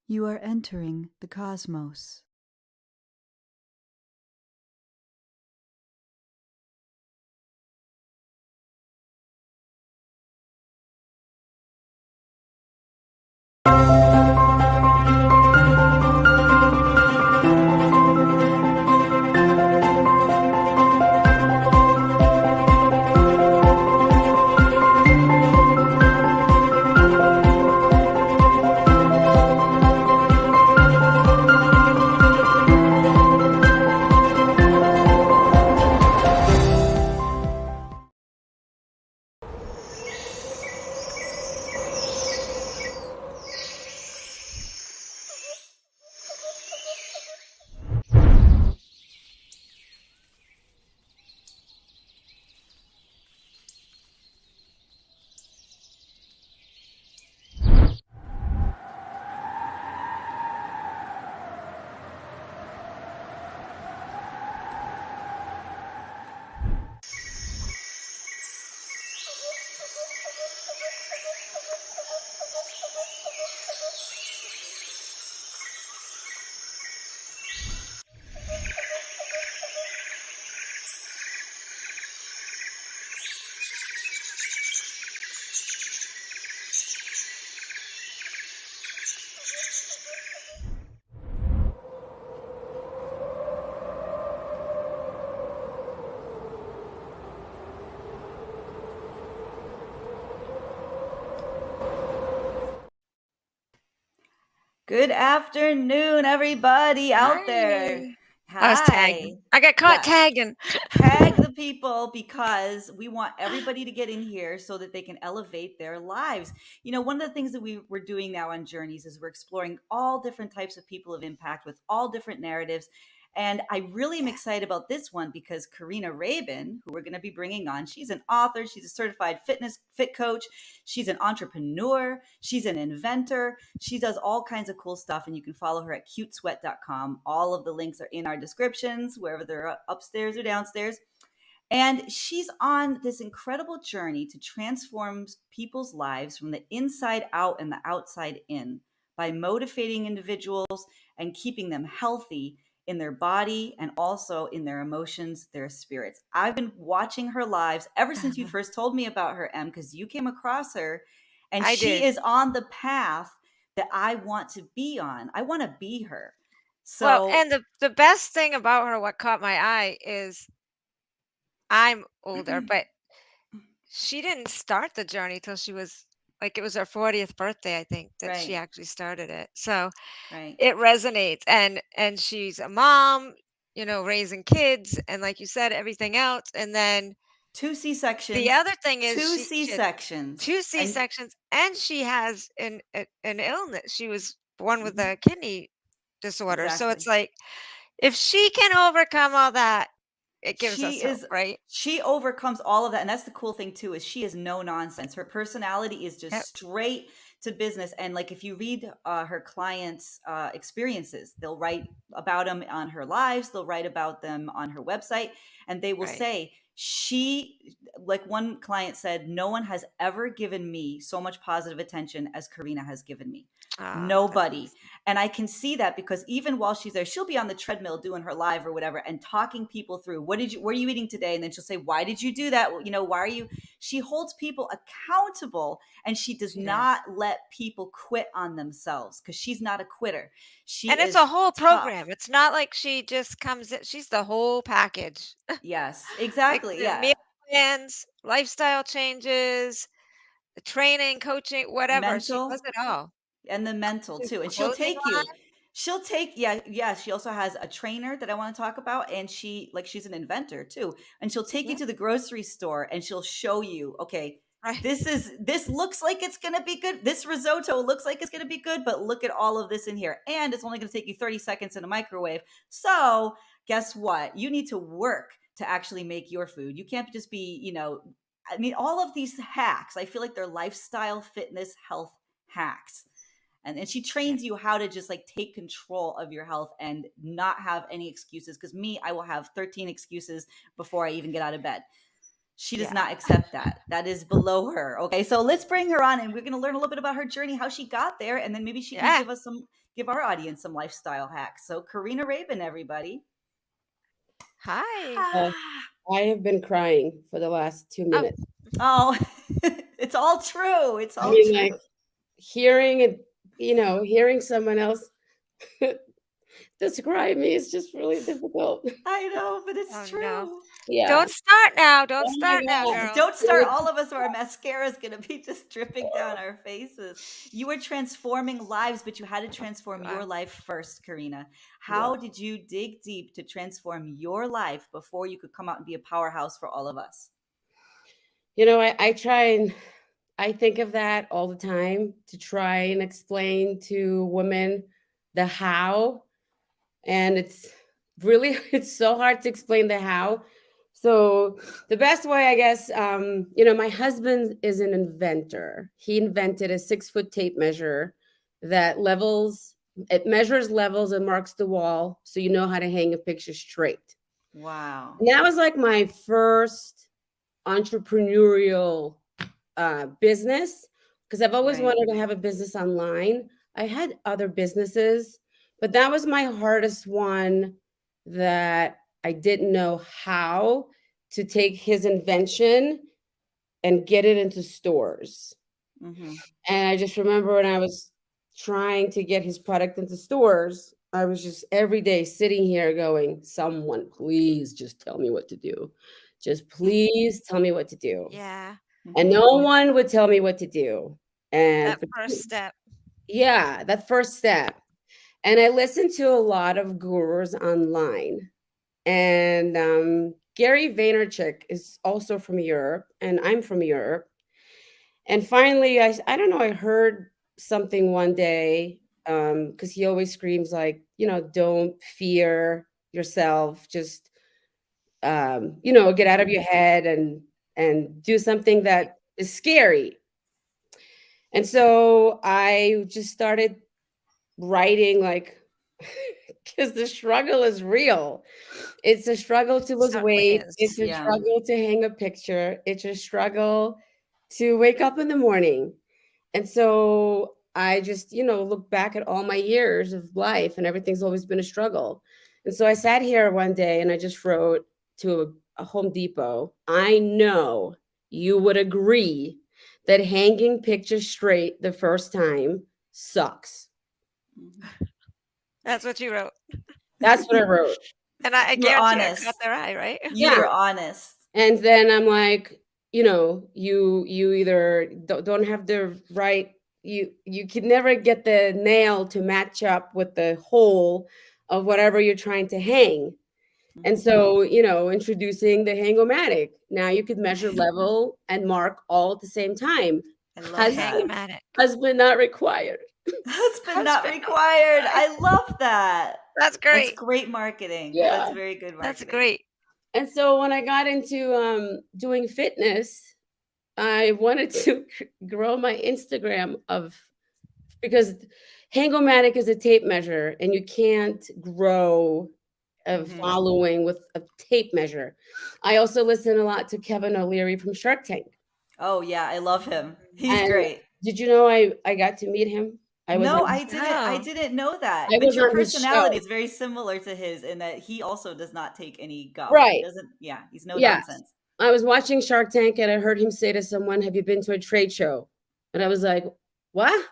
You are entering the cosmos. Good afternoon, everybody out there. I was Hi. tagging. I got caught tagging. Tag the people because we want everybody to get in here so that they can elevate their lives. You know, one of the things that we're doing now on Journeys is we're exploring all different types of people of impact with all different narratives. And I really am excited about this one because Karina Rabin, who we're going to be bringing on, she's an author, she's a certified fit coach, she's an entrepreneur, she's an inventor, she does all kinds of cool stuff, and you can follow her at cutesweat.com. All of the links are in our descriptions, wherever they're upstairs or downstairs. And she's on this incredible journey to transform people's lives from the inside out and the outside in by motivating individuals and keeping them healthy in their body and also in their emotions, their spirits. I've been watching her lives ever since you first told me about her, Em, because you came across her and she is on the path that I want to be on. I want to be her. Well, So, and the best thing about her, what caught my eye, is I'm older, but she didn't start the journey till she was like it was her 40th birthday, I think, that she right, actually started it. So right. it resonates, and she's a mom, raising kids, and like you said, everything else. And then Two the C-sections, other thing is two she had C-sections. two And C-sections, and she has an illness. She was born with mhm, a kidney disorder. So it's exactly. like if she can overcome all that, it gives She us hope, is right? she overcomes all of that. And that's the cool thing too, is she is no nonsense. Her personality is just Yep. straight to business. And like if you read her clients' experiences, they'll write about them on her lives, they'll write about them on her website, and they will Right. say like one client said, no one has ever given me so much positive attention as Karina has given me. That's Nobody. awesome. And I can see that because even while she's there, she'll be on the treadmill doing her live or whatever and talking people through what are you eating today? And then she'll say, why did you do that? You know, why are you? She holds people accountable, and she does She does. not let people quit on themselves because she's not a quitter. She And it's a is whole tough. program. It's not like she just comes in. She's the whole package. Yes, Like exactly. the Yeah. meal plans, lifestyle changes, the training, coaching, whatever. She does Mental. it all. And the mental Her too. And clothing line. yeah, she also has a trainer that I want to talk about, and she's an inventor too. And she'll take you Yeah. to the grocery store and she'll show you, okay, Right. this looks like it's going to be good. This risotto looks like it's going to be good, but look at all of this in here. And it's only going to take you 30 seconds in a microwave. So, guess what? You need to work to actually make your food. You can't just be, I mean, all of these hacks, I feel like they're lifestyle, fitness, health hacks. And she Yeah. trains you how to just like take control of your health and not have any excuses. Because me, I will have 13 excuses before I even get out of bed. She does Yeah. not accept that. That is below her. Okay, so let's bring her on, and we're going to learn a little bit about her journey, how she got there, and then maybe she can Yeah. give our audience some lifestyle hacks. So Karina Rabin, everybody. Hi. I have been crying for the last 2 Oh, minutes. Oh, it's all true. It's I all mean, true. like hearing it, hearing someone else describe me is just really difficult. I know, but oh it's no. true. Yeah. Don't start now. Don't Oh my start now, God. girl. Don't start. All of us, our mascara is going to be just dripping down our faces. You were transforming lives, but you had to transform You your are. life first, Karina. Yeah. How did you dig deep to transform your life before you could come out and be a powerhouse for all of us? I try and I think of that all the time to try and explain to women the how. And it's really, it's so hard to explain the how. So the best way, I guess, my husband is an inventor. He invented a 6-foot tape measure that it measures levels and marks the wall so you know how to hang a picture straight. Wow. And that was like my first entrepreneurial business, because I've always Right. wanted to have a business online. I had other businesses, but that was my hardest one, that I didn't know how to take his invention and get it into stores. Mm-hmm. And I just remember when I was trying to get his product into stores, I was just every day sitting here going, someone please just tell me what to do. Just please tell me what to do. Yeah. And Mm-hmm. no one would tell me what to do. And That first step. yeah, that first step. And I listened to a lot of gurus online. And Gary Vaynerchuk is also from Europe, and I'm from Europe. And finally, I don't know, I heard something one day, because he always screams like, don't fear yourself, just get out of your head and do something that is scary. And so I just started writing, like, because the struggle is real. It's a struggle to lose Certainly weight. is. It's a Yeah. struggle to hang a picture. It's a struggle to wake up in the morning. And so I just, look back at all my years of life, and everything's always been a struggle. And so I sat here one day and I just wrote to a Home Depot, I know you would agree that hanging pictures straight the first time sucks. Mm-hmm. That's what you wrote. That's what I wrote. And I You were guarantee it caught honest. their eye, right? You Yeah. were honest. And then I'm like, you either don't have the right, you can never get the nail to match up with the hole of whatever you're trying to hang. And Mm-hmm. so, introducing the Hangomatic. Now you could measure level and mark all at the same time. I The love that. Husband, Hang-O-Matic. husband not required. Husband not Husband. required. Right. I love that. That's That's great. great marketing. That's Yeah. very good That's marketing. great. And so when I got into doing fitness, I wanted to grow my Instagram because Hangomatic is a tape measure, and you can't grow a Mm-hmm. following with a tape measure. I also listen a lot to Kevin O'Leary from Shark Tank. Oh yeah, I love him. He's And great. did you know I got to meet him? I was on No, I didn't. I No. didn't know that. I But was your on his personality show. is very similar to his in that he also does not take any guff. He Right. doesn't. Yeah, he's no Yes. nonsense. I was watching Shark Tank and I heard him say to someone, "Have you been to a trade show?" And I was like, "What?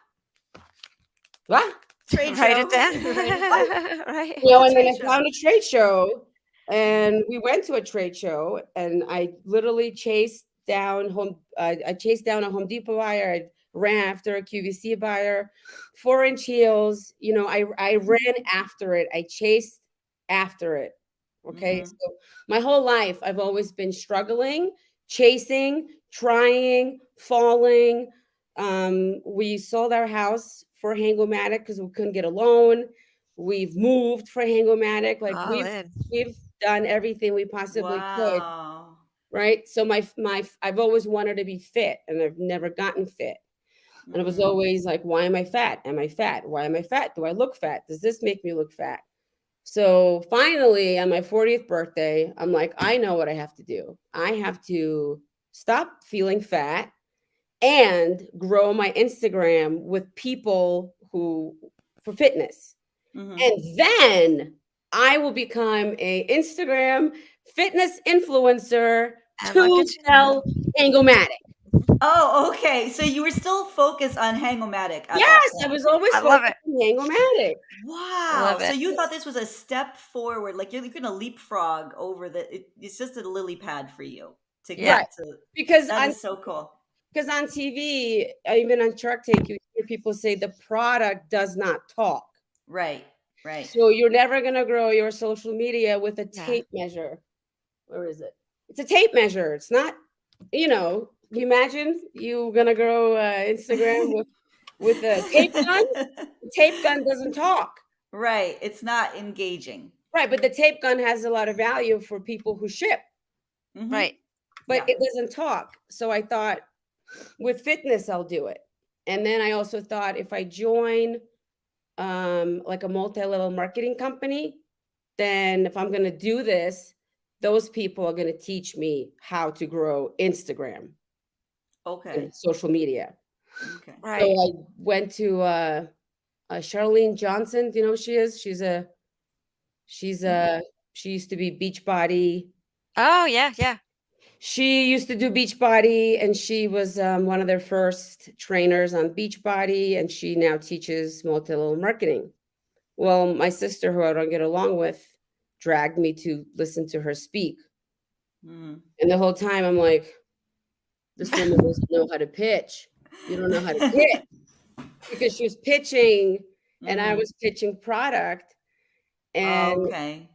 What?" Trade Write it show. down. What? Right. What's a And then trade I show? found a trade show, Mhm. and we went to a trade show, and I literally chased down I chased down a Home Depot buyer. I ran after a QVC buyer, 4-inch heels. I ran after it. I chased after it. Okay, Mhm. so my whole life I've always been struggling, chasing, trying, falling. We sold our house for Hangomatic because we couldn't get a loan. We've moved for Hangomatic. Like All we've in. we've done everything we possibly could, Wow. right? So my I've always wanted to be fit, and I've never gotten fit. And I was Mhm. always like, why am I fat? Am I fat? Why am I fat? Do I look fat? Does this make me look fat? So finally, on my 40th birthday, I'm like, I know what I have to do. I have to stop feeling fat and grow my Instagram with people who for fitness. And then I will become a Instagram fitness influencer And look to at you. sell Hangomatic. Oh, okay. So you were still focused on Hangomatic at that Yes, I point. was always I love focused it. on Hangomatic. I Wow. love So it. you thought this was a step forward, like you're going to leapfrog over it's just a lily pad for you to Yeah. Right. get to. Because That is so cool. on TV, even on Shark Tank, you hear people say the product does not talk. Right. Right. So you're never going to grow your social media with a Yeah. tape measure. Where is it? It's a tape measure. It's not, you imagine you going to grow Instagram with a tape gun. The tape gun doesn't talk. Right. It's not engaging. Right. But the tape gun has a lot of value for people who ship, Right. but Yeah. it doesn't talk. So I thought with fitness, I'll do it. And then I also thought if I join like a multi-level marketing company, then if I'm going to do this, those people are going to teach me how to grow Instagram Okay. and social media. Okay. So Right. I went to Charlene Johnson. Do you know who she is? She used to be Beachbody. Oh, yeah. Yeah. She used to do Beachbody, and she was one of their first trainers on Beachbody, and she now teaches multi-level marketing. Well, my sister, who I don't get along with, dragged me to listen to her speak. Mm. And the whole time I'm like, this woman doesn't know how to pitch. You don't know how to pitch. Because she was pitching and I was pitching product. And Okay.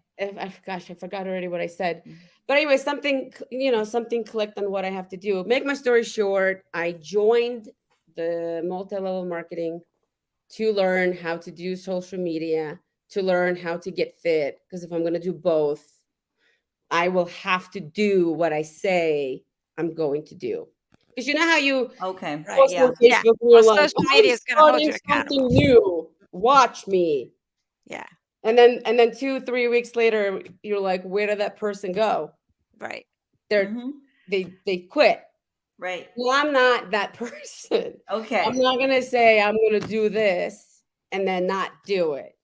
gosh, I forgot already what I said. Mm. But anyway, something clicked on what I have to do. Make my story short, I joined the multi-level marketing to learn how to do social media, to learn how to get fit. Because if I'm going to do both, I will have to do what I say I'm going to do. Because you know how you Okay. Right. post Yeah. on Yeah. Facebook and Well, you're like, social I'm media is going to hold starting you accountable. something new. Watch me. Yeah. And then 2-3 weeks later, you're like, where did that person go? Right. They quit. Right. Well, I'm not that person. Okay. I'm not gonna say I'm gonna do this and then not do it.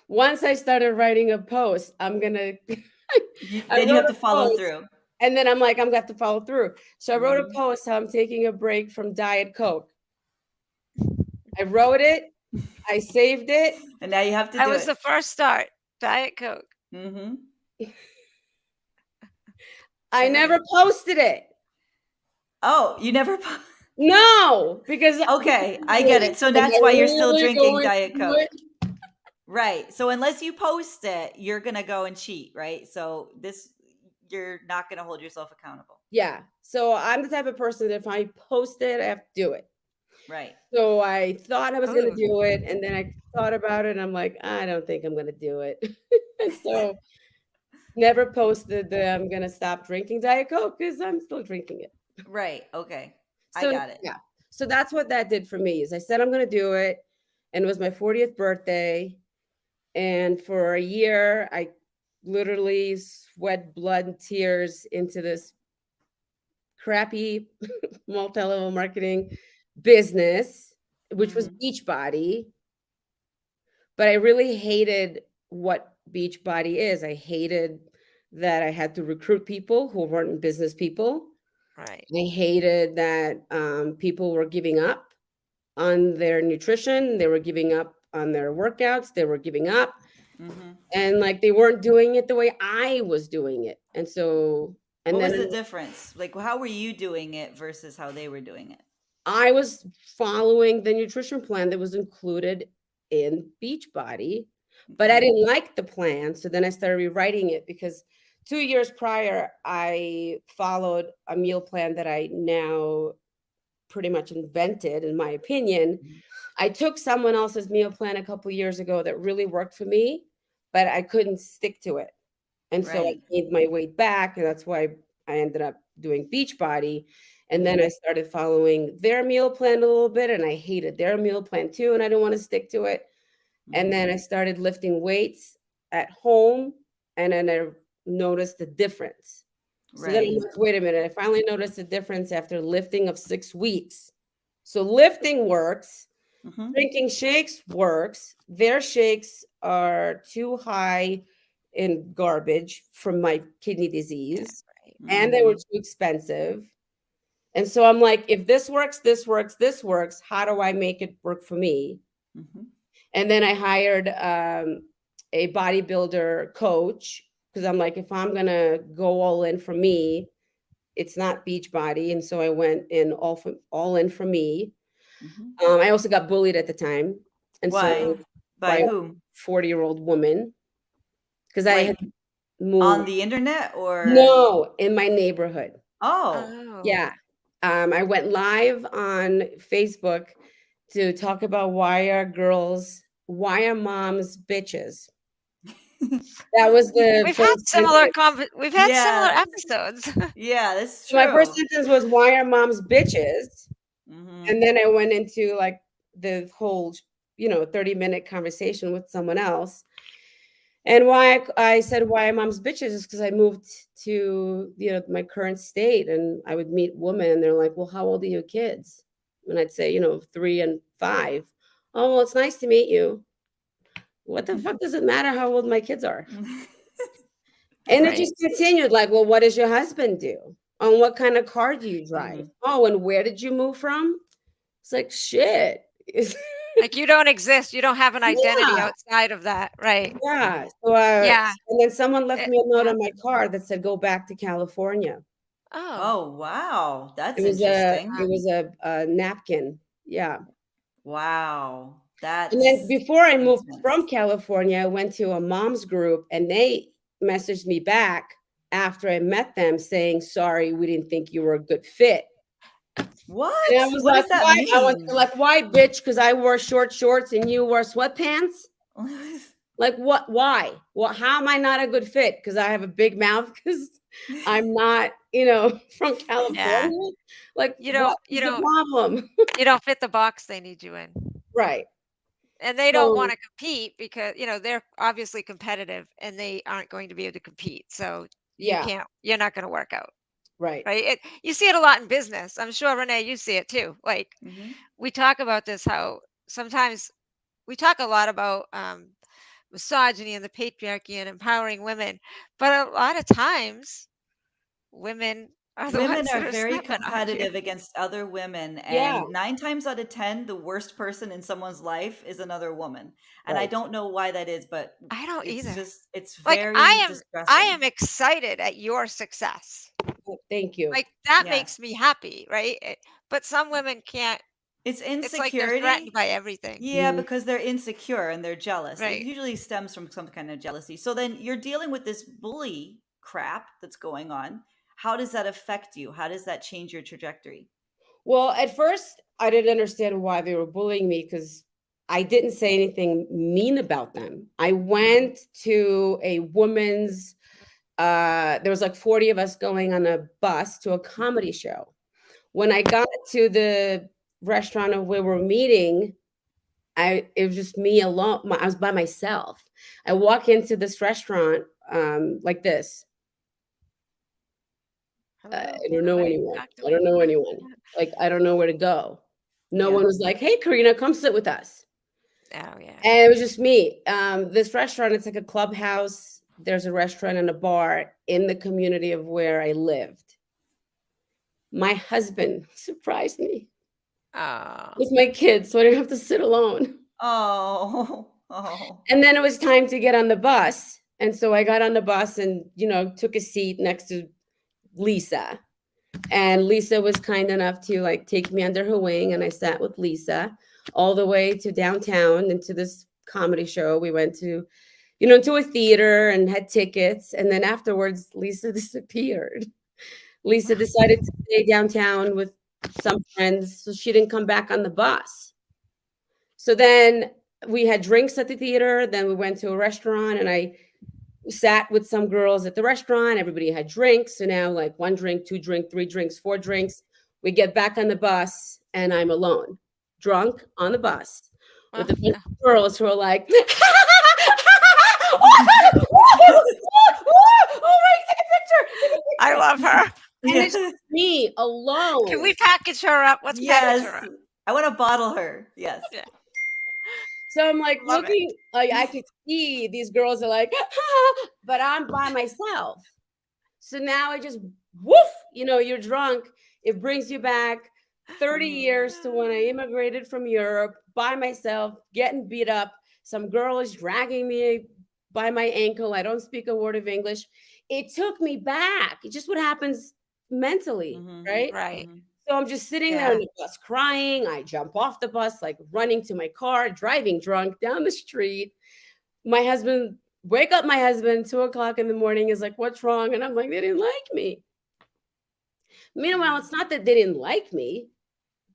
Once I started writing a post, I'm gonna Then you have to follow through. and then I'm like, I'm gonna have to follow through. So I wrote a post how I'm taking a break from Diet Coke. I wrote it, I saved it. And now you have to That do was it. the first start. Diet Coke. I never posted it. Oh, you never No, because Okay, I get it. So that's why you're still drinking Diet Coke. Right. So unless you post it, you're going to go and cheat, right? So you're not going to hold yourself accountable. Yeah. So I'm the type of person that if I post it, I have to do it. Right. So I thought I was going to do it. And then I thought about it. And I'm like, I don't think I'm going to do it. So never posted that I'm going to stop drinking Diet Coke because I'm still drinking it. Right. Okay. So, I got it. Yeah. So that's what that did for me is I said, I'm going to do it. And it was my 40th birthday. And for a year, I literally sweat blood and tears into this crappy multi-level marketing business, which was Beachbody. But I really hated what Beachbody is. I hated that I had to recruit people who weren't business people. Right. I hated that people were giving up on their nutrition. They were giving up on their workouts. They were giving up. And like they weren't doing it the way I was doing it. And so what was the difference? Like how were you doing it versus how they were doing it? I was following the nutrition plan that was included in Beachbody, but I didn't like the plan. So then I started rewriting it because 2 years prior, I followed a meal plan that I now pretty much invented, in my opinion. I took someone else's meal plan a couple years ago that really worked for me, but I couldn't stick to it. And so I gained my weight back, and that's why I ended up doing Beachbody. And then I started following their meal plan a little bit, and I hated their meal plan too, and I didn't want to stick to it. And then I started lifting weights, at home, and then I noticed the difference. So then I'm Right. like, wait a minute. I finally noticed the difference after lifting of 6 weeks. So lifting works, Hmm. drinking shakes works. Their shakes are too high in garbage from my kidney disease, Right. and they were Hmm. too expensive. And so I'm like, if this works, this works, this works, how do I make it work for me? Hmm. And then I hired a bodybuilder coach because I'm like, if I'm gonna go all in for me, it's not beach body, and so I went in all in for me. Hmm. I also got bullied at the time, and so Why? by By a whom? 40-year-old woman because I had Like on moved. the internet or? No, in my neighborhood. Oh. Oh. Yeah. I went live on Facebook to talk about why are moms bitches. That was the first sentence. We've had similar Yeah. episodes. Yeah, that's So my first true. sentence was why are moms bitches? And Hmm. then I went into like the whole, 30-minute conversation with someone else. And why I said why are moms bitches is because I moved to, my current state, and I would meet women and they're like, well, how old are your kids? And I'd say, 3 and 5. Oh, well, it's nice to meet you. What the fuck does it matter how old my kids are? And it Right. just continued like, well, what does your husband do? On what kind of car do you drive? Hmm. Oh, and where did you move from? It's like, shit. Like you don't exist. You don't have an identity Yeah, outside of that. Right. yeah. So, Yeah. and then someone left It me a note on my happens. car that said, "Go back to California." Oh. Oh, wow. It That's was a, interesting. it was a napkin. Yeah. Wow. And then That's before I moved from intense. California, I went to a mom's group, and they messaged me back after I met them saying, "Sorry, we didn't think you were a good fit." And I What? was What like, does that "Why?" I was mean? like, "Why, bitch? Because I wore short shorts and you wore sweatpants? Like, what? Why? Well, how am I not a good fit? Because I have a big mouth? Because I'm not, from Yeah. California? Like, You what don't you is the don't problem?" you don't fit the box they need you in. Right. And they don't So, want to compete because, they're obviously competitive and they aren't going to be able to compete. So yeah, you're not going to work out. right. Right. You see it a lot in business. I'm sure, Renee, you see it too. Like Hmm. we talk about this, how sometimes we talk a lot about misogyny and the patriarchy and empowering women. But a lot of times women are the Women ones are that are very stepping on you. competitive against other women, Yeah, and 9 times out of 10, the worst person in someone's life is another woman. And I right. don't know why that is, but I don't either. it's Like very I distressing. am excited at your success. Well, thank you. Like, that Yes. makes me happy, right? But some women can't. It's It's like they're threatened insecurity. by everything, Yeah, Mhm. because they're insecure and they're jealous. It right? usually stems from some kind of jealousy. So then you're dealing with this bully crap that's going on. How does that affect you? How does that change your trajectory? Well, at first, I didn't understand why they were bullying me because I didn't say anything mean about them. I Mhm. went to a woman's, there was like 40 of us going on a bus to a comedy show. When I got to the restaurant of where we're meeting, it was just me alone. I was by myself. I walk into this restaurant like this. I Hello, don't know nobody anyone. talk to I don't me. know anyone. Like, I don't know where to go. No Yeah. one was like, "Hey, Karina, come sit with us." Oh yeah. And it was just me. This restaurant, it's like a clubhouse. There's a restaurant and a bar in the community of where I lived. My husband surprised me Oh. with my kids, so I didn't have to sit alone. Oh. Oh. And then it was time to get on the bus. And so I got on the bus and, took a seat next to Lisa. And Lisa was kind enough to like take me under her wing, and I sat with Lisa all the way to downtown into this comedy show. We went to, to a theater and had tickets, and then afterwards Lisa disappeared. Lisa decided to stay downtown with some friends, so she didn't come back on the bus. So then we had drinks at the theater, then we went to a restaurant, and I sat with some girls at the restaurant. Everybody had drinks. So now, like, one drink, two drink, three drinks, four drinks. We get back on the bus, and I'm alone, drunk on the bus with Oh, a bunch no. of girls who are like, I love her. And it's just me alone. Can we package her up? Let's package her Yes. up. I want to bottle her. Yes. Yeah. So I'm like Love it. looking, like I could see these girls are like, but I'm by myself. So now I just woof, you're drunk. It brings you back 30 years to when I immigrated from Europe by myself, getting beat up. Some girl is dragging me by my ankle. I don't speak a word of English. It took me back. It's just what happens mentally, right? Right. So I'm just sitting there on the bus crying. I jump off the bus, like running to my car, driving drunk down the street. My husband, wake up my husband, 2:00 in the morning, is like, what's wrong? And I'm like, they didn't like me. Meanwhile, it's not that they didn't like me.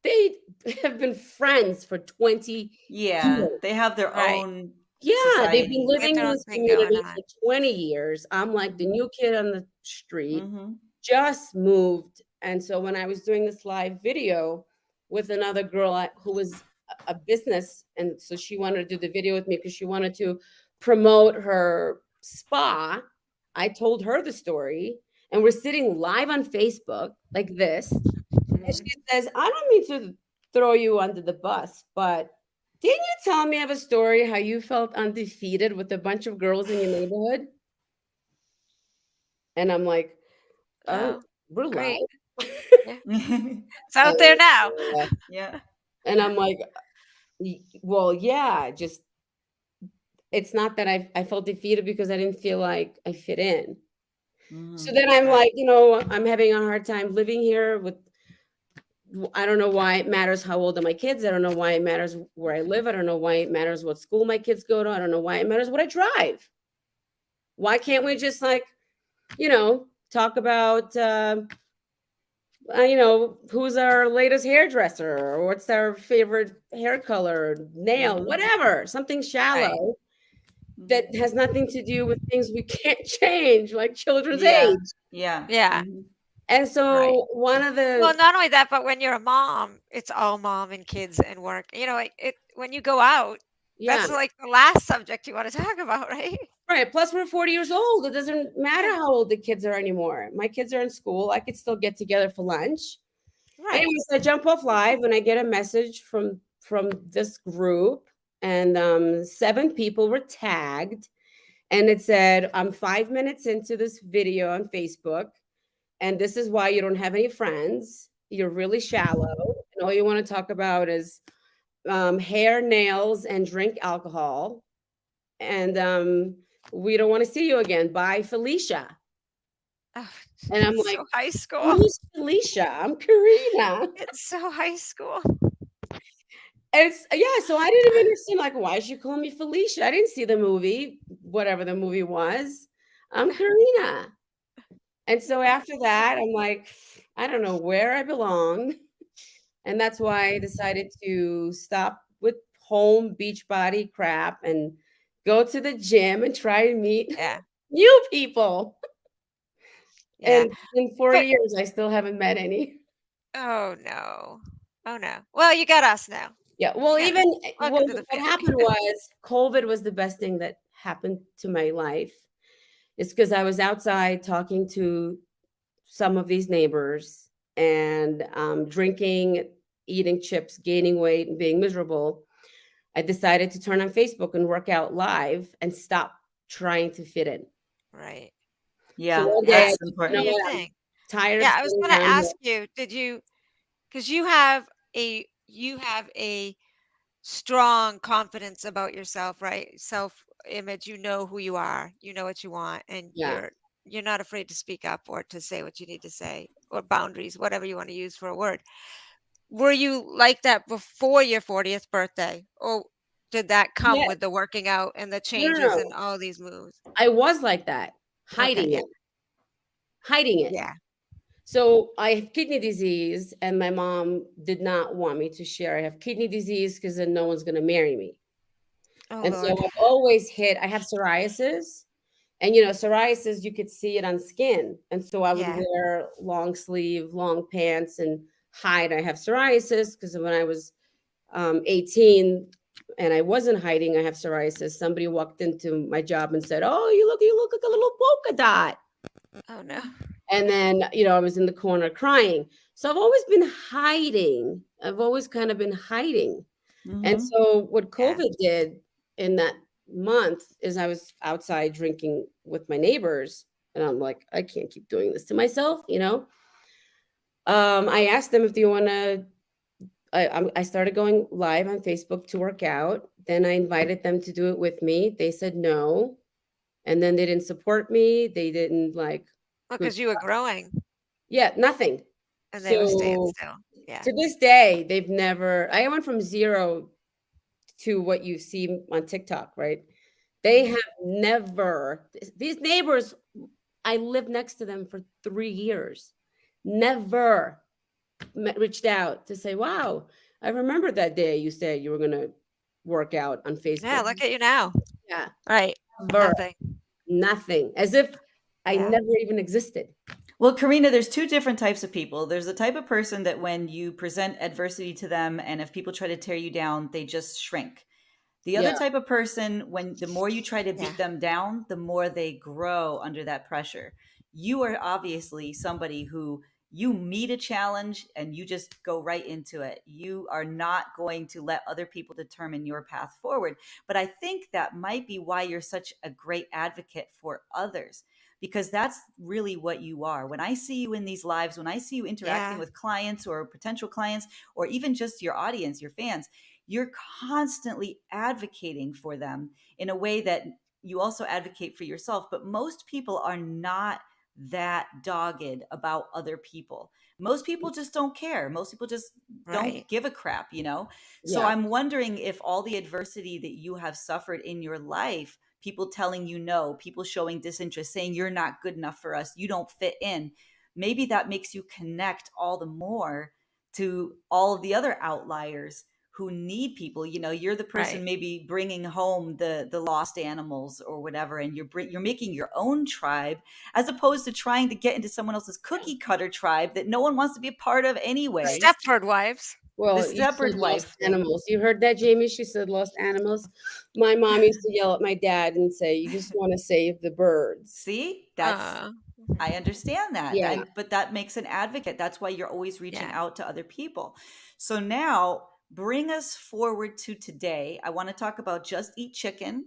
They have been friends for 20 years. They have their Right. own Yeah, they've society. been living their in own this thing going community on. for 20 years. I'm like the new kid on the street, Mm-hmm. just moved. And so when I was doing this live video with another girl who was a business, and so she wanted to do the video with me because she wanted to promote her spa, I told her the story, and we're sitting live on Facebook like this. And she says, I don't mean to throw you under the bus, but didn't you tell me of a story how you felt undefeated with a bunch of girls in your neighborhood? And I'm like, oh, we're live. Great. Yeah. It's out there now. Yeah. And I'm like, well, yeah, just it's not that I felt defeated because I didn't feel like I fit in. So then I'm like, I'm having a hard time living here with, I don't know why it matters how old are my kids. I don't know why it matters where I live. I don't know why it matters what school my kids go to. I don't know why it matters what I drive. Why can't we just talk about, who's our latest hairdresser or what's our favorite hair color, nail, whatever, something shallow that has nothing to do with things we can't change, like children's age. Yeah. And so one of the Well, not only that, but when you're a mom, it's all mom and kids and work. When you go out, that's like the last subject you want to talk about, right? Right. Plus, we're 40 years old. It doesn't matter how old the kids are anymore. My kids are in school. I could still get together for lunch. Right. Anyways, I jump off live and I get a message from this group, and 7 people were tagged, and it said, I'm 5 minutes into this video on Facebook, and this is why you don't have any friends. You're really shallow, and all you want to talk about is hair, nails, and drink alcohol. And we don't want to see you again. Bye, Felicia. Oh, And I'm it's like, so high school. who's Felicia? I'm Karina. It's so high school. So I didn't even understand, like, why she call me Felicia? I didn't see the movie, whatever the movie was. I'm Karina. And so after that, I'm like, I don't know where I belong. And that's why I decided to stop with home beach body crap and go to the gym and try to meet new people. Yeah. And in 40 years, I still haven't met any. Oh no. Oh no. Well, you got us now. Yeah. Well, Welcome to the what family. happened was COVID was the best thing that happened to my life. It's because I was outside talking to some of these neighbors and drinking, eating chips, gaining weight, and being miserable. I decided to turn on Facebook and work out live and stop trying to fit in. Right. Yeah. So one day, That's important. I'm tired. Yeah, I was going to ask you, because you have a strong confidence about yourself, right? Self-image, you know who you are, you know what you want, and you're not afraid to speak up or to say what you need to say, or boundaries, whatever you want to use for a word. Were you like that before your 40th birthday, or did that come with the working out and the changes and all these moves? I was like that, hiding it. Yeah. So I have kidney disease, and my mom did not want me to share I have kidney disease because then no one's going to marry me. Oh, and Lord. So I've always I have psoriasis, and psoriasis, you could see it on skin. And so I would wear long sleeve, long pants and hide I have psoriasis, because when I was 18 and I wasn't hiding I have psoriasis, somebody walked into my job and said, oh, you look like a little polka dot. Oh no. And then, I was in the corner crying. So I've always been hiding. I've always kind of been hiding. And so what Yeah. COVID did in that month is I was outside drinking with my neighbors, and I'm like, I can't keep doing this to myself. I asked them if they want to. I started going live on Facebook to work out. Then I invited them to do it with me. They said no, and then they didn't support me. They didn't like. Because you were growing Yeah, nothing. and they were staying So still. Yeah. to this day, they've never. I went from 0 to what you see on TikTok, right? They Mhm. have never. These neighbors, I lived next to them for 3 years. Never reached out to say, "Wow, I remember that day you said you were gonna work out on Yeah, Facebook." look at you now. Yeah, Right. never, Nothing. nothing, as if I Yeah. never even existed. Well, Karina, there's two different types of people. There's the type of person that when you present adversity to them, and if people try to tear you down, they just shrink. The other Yeah, type of person, when the more you try to Yeah. beat them down, the more they grow under that pressure. You are obviously somebody who you meet a challenge and you just go right into it. You are not going to let other people determine your path forward. But I think that might be why you're such a great advocate for others, because that's really what you are. When I see you in these lives, when I see you interacting Yeah. with clients or potential clients, or even just your audience, your fans, you're constantly advocating for them in a way that you also advocate for yourself. But most people are not that dogged about other people. Most people just don't care. Most people just don't Right. give a crap. So yeah, I'm wondering if all the adversity that you have suffered in your life, people telling you no, people showing disinterest, saying you're not good enough for us, you don't fit in, maybe that makes you connect all the more to all of the other outliers who need people. You're the person Right. maybe bringing home the lost animals or whatever, and you're making your own tribe, as opposed to trying to get into someone else's cookie cutter tribe that no one wants to be a part of The anyways. Stepford wives. The well, you said shepherd lost wife thing. animals. You heard that, Jamie? She said lost animals. My mom used to yell at my dad and say, "You just want to save the birds." See, Mhm. I understand that. Yeah, But that makes an advocate. That's why you're always reaching Yeah. out to other people. So now bring us forward to today. I want to talk about Just Eat Chicken,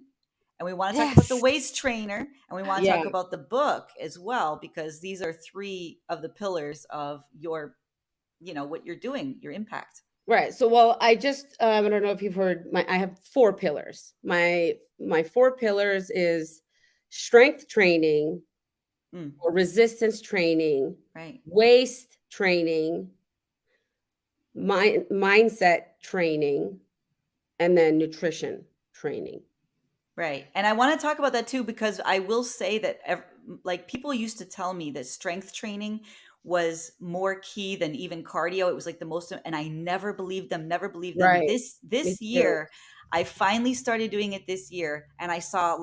and we want to talk about the Yes. waist trainer, and we want to yeah. talk about the book as well, because these are three of the pillars of your, what you're doing, your impact. Right. So, well, I don't know if you've heard I have 4 pillars. My 4 pillars is strength training Mm, or resistance training, right. waist training, mindset training, and then nutrition training. Right. And I want to talk about that too, because I will say that like people used to tell me that strength training was more key than even cardio. It was like the most, and I never believed them, never believed them. Right. This Me this too. year, I finally started doing it this year, and I saw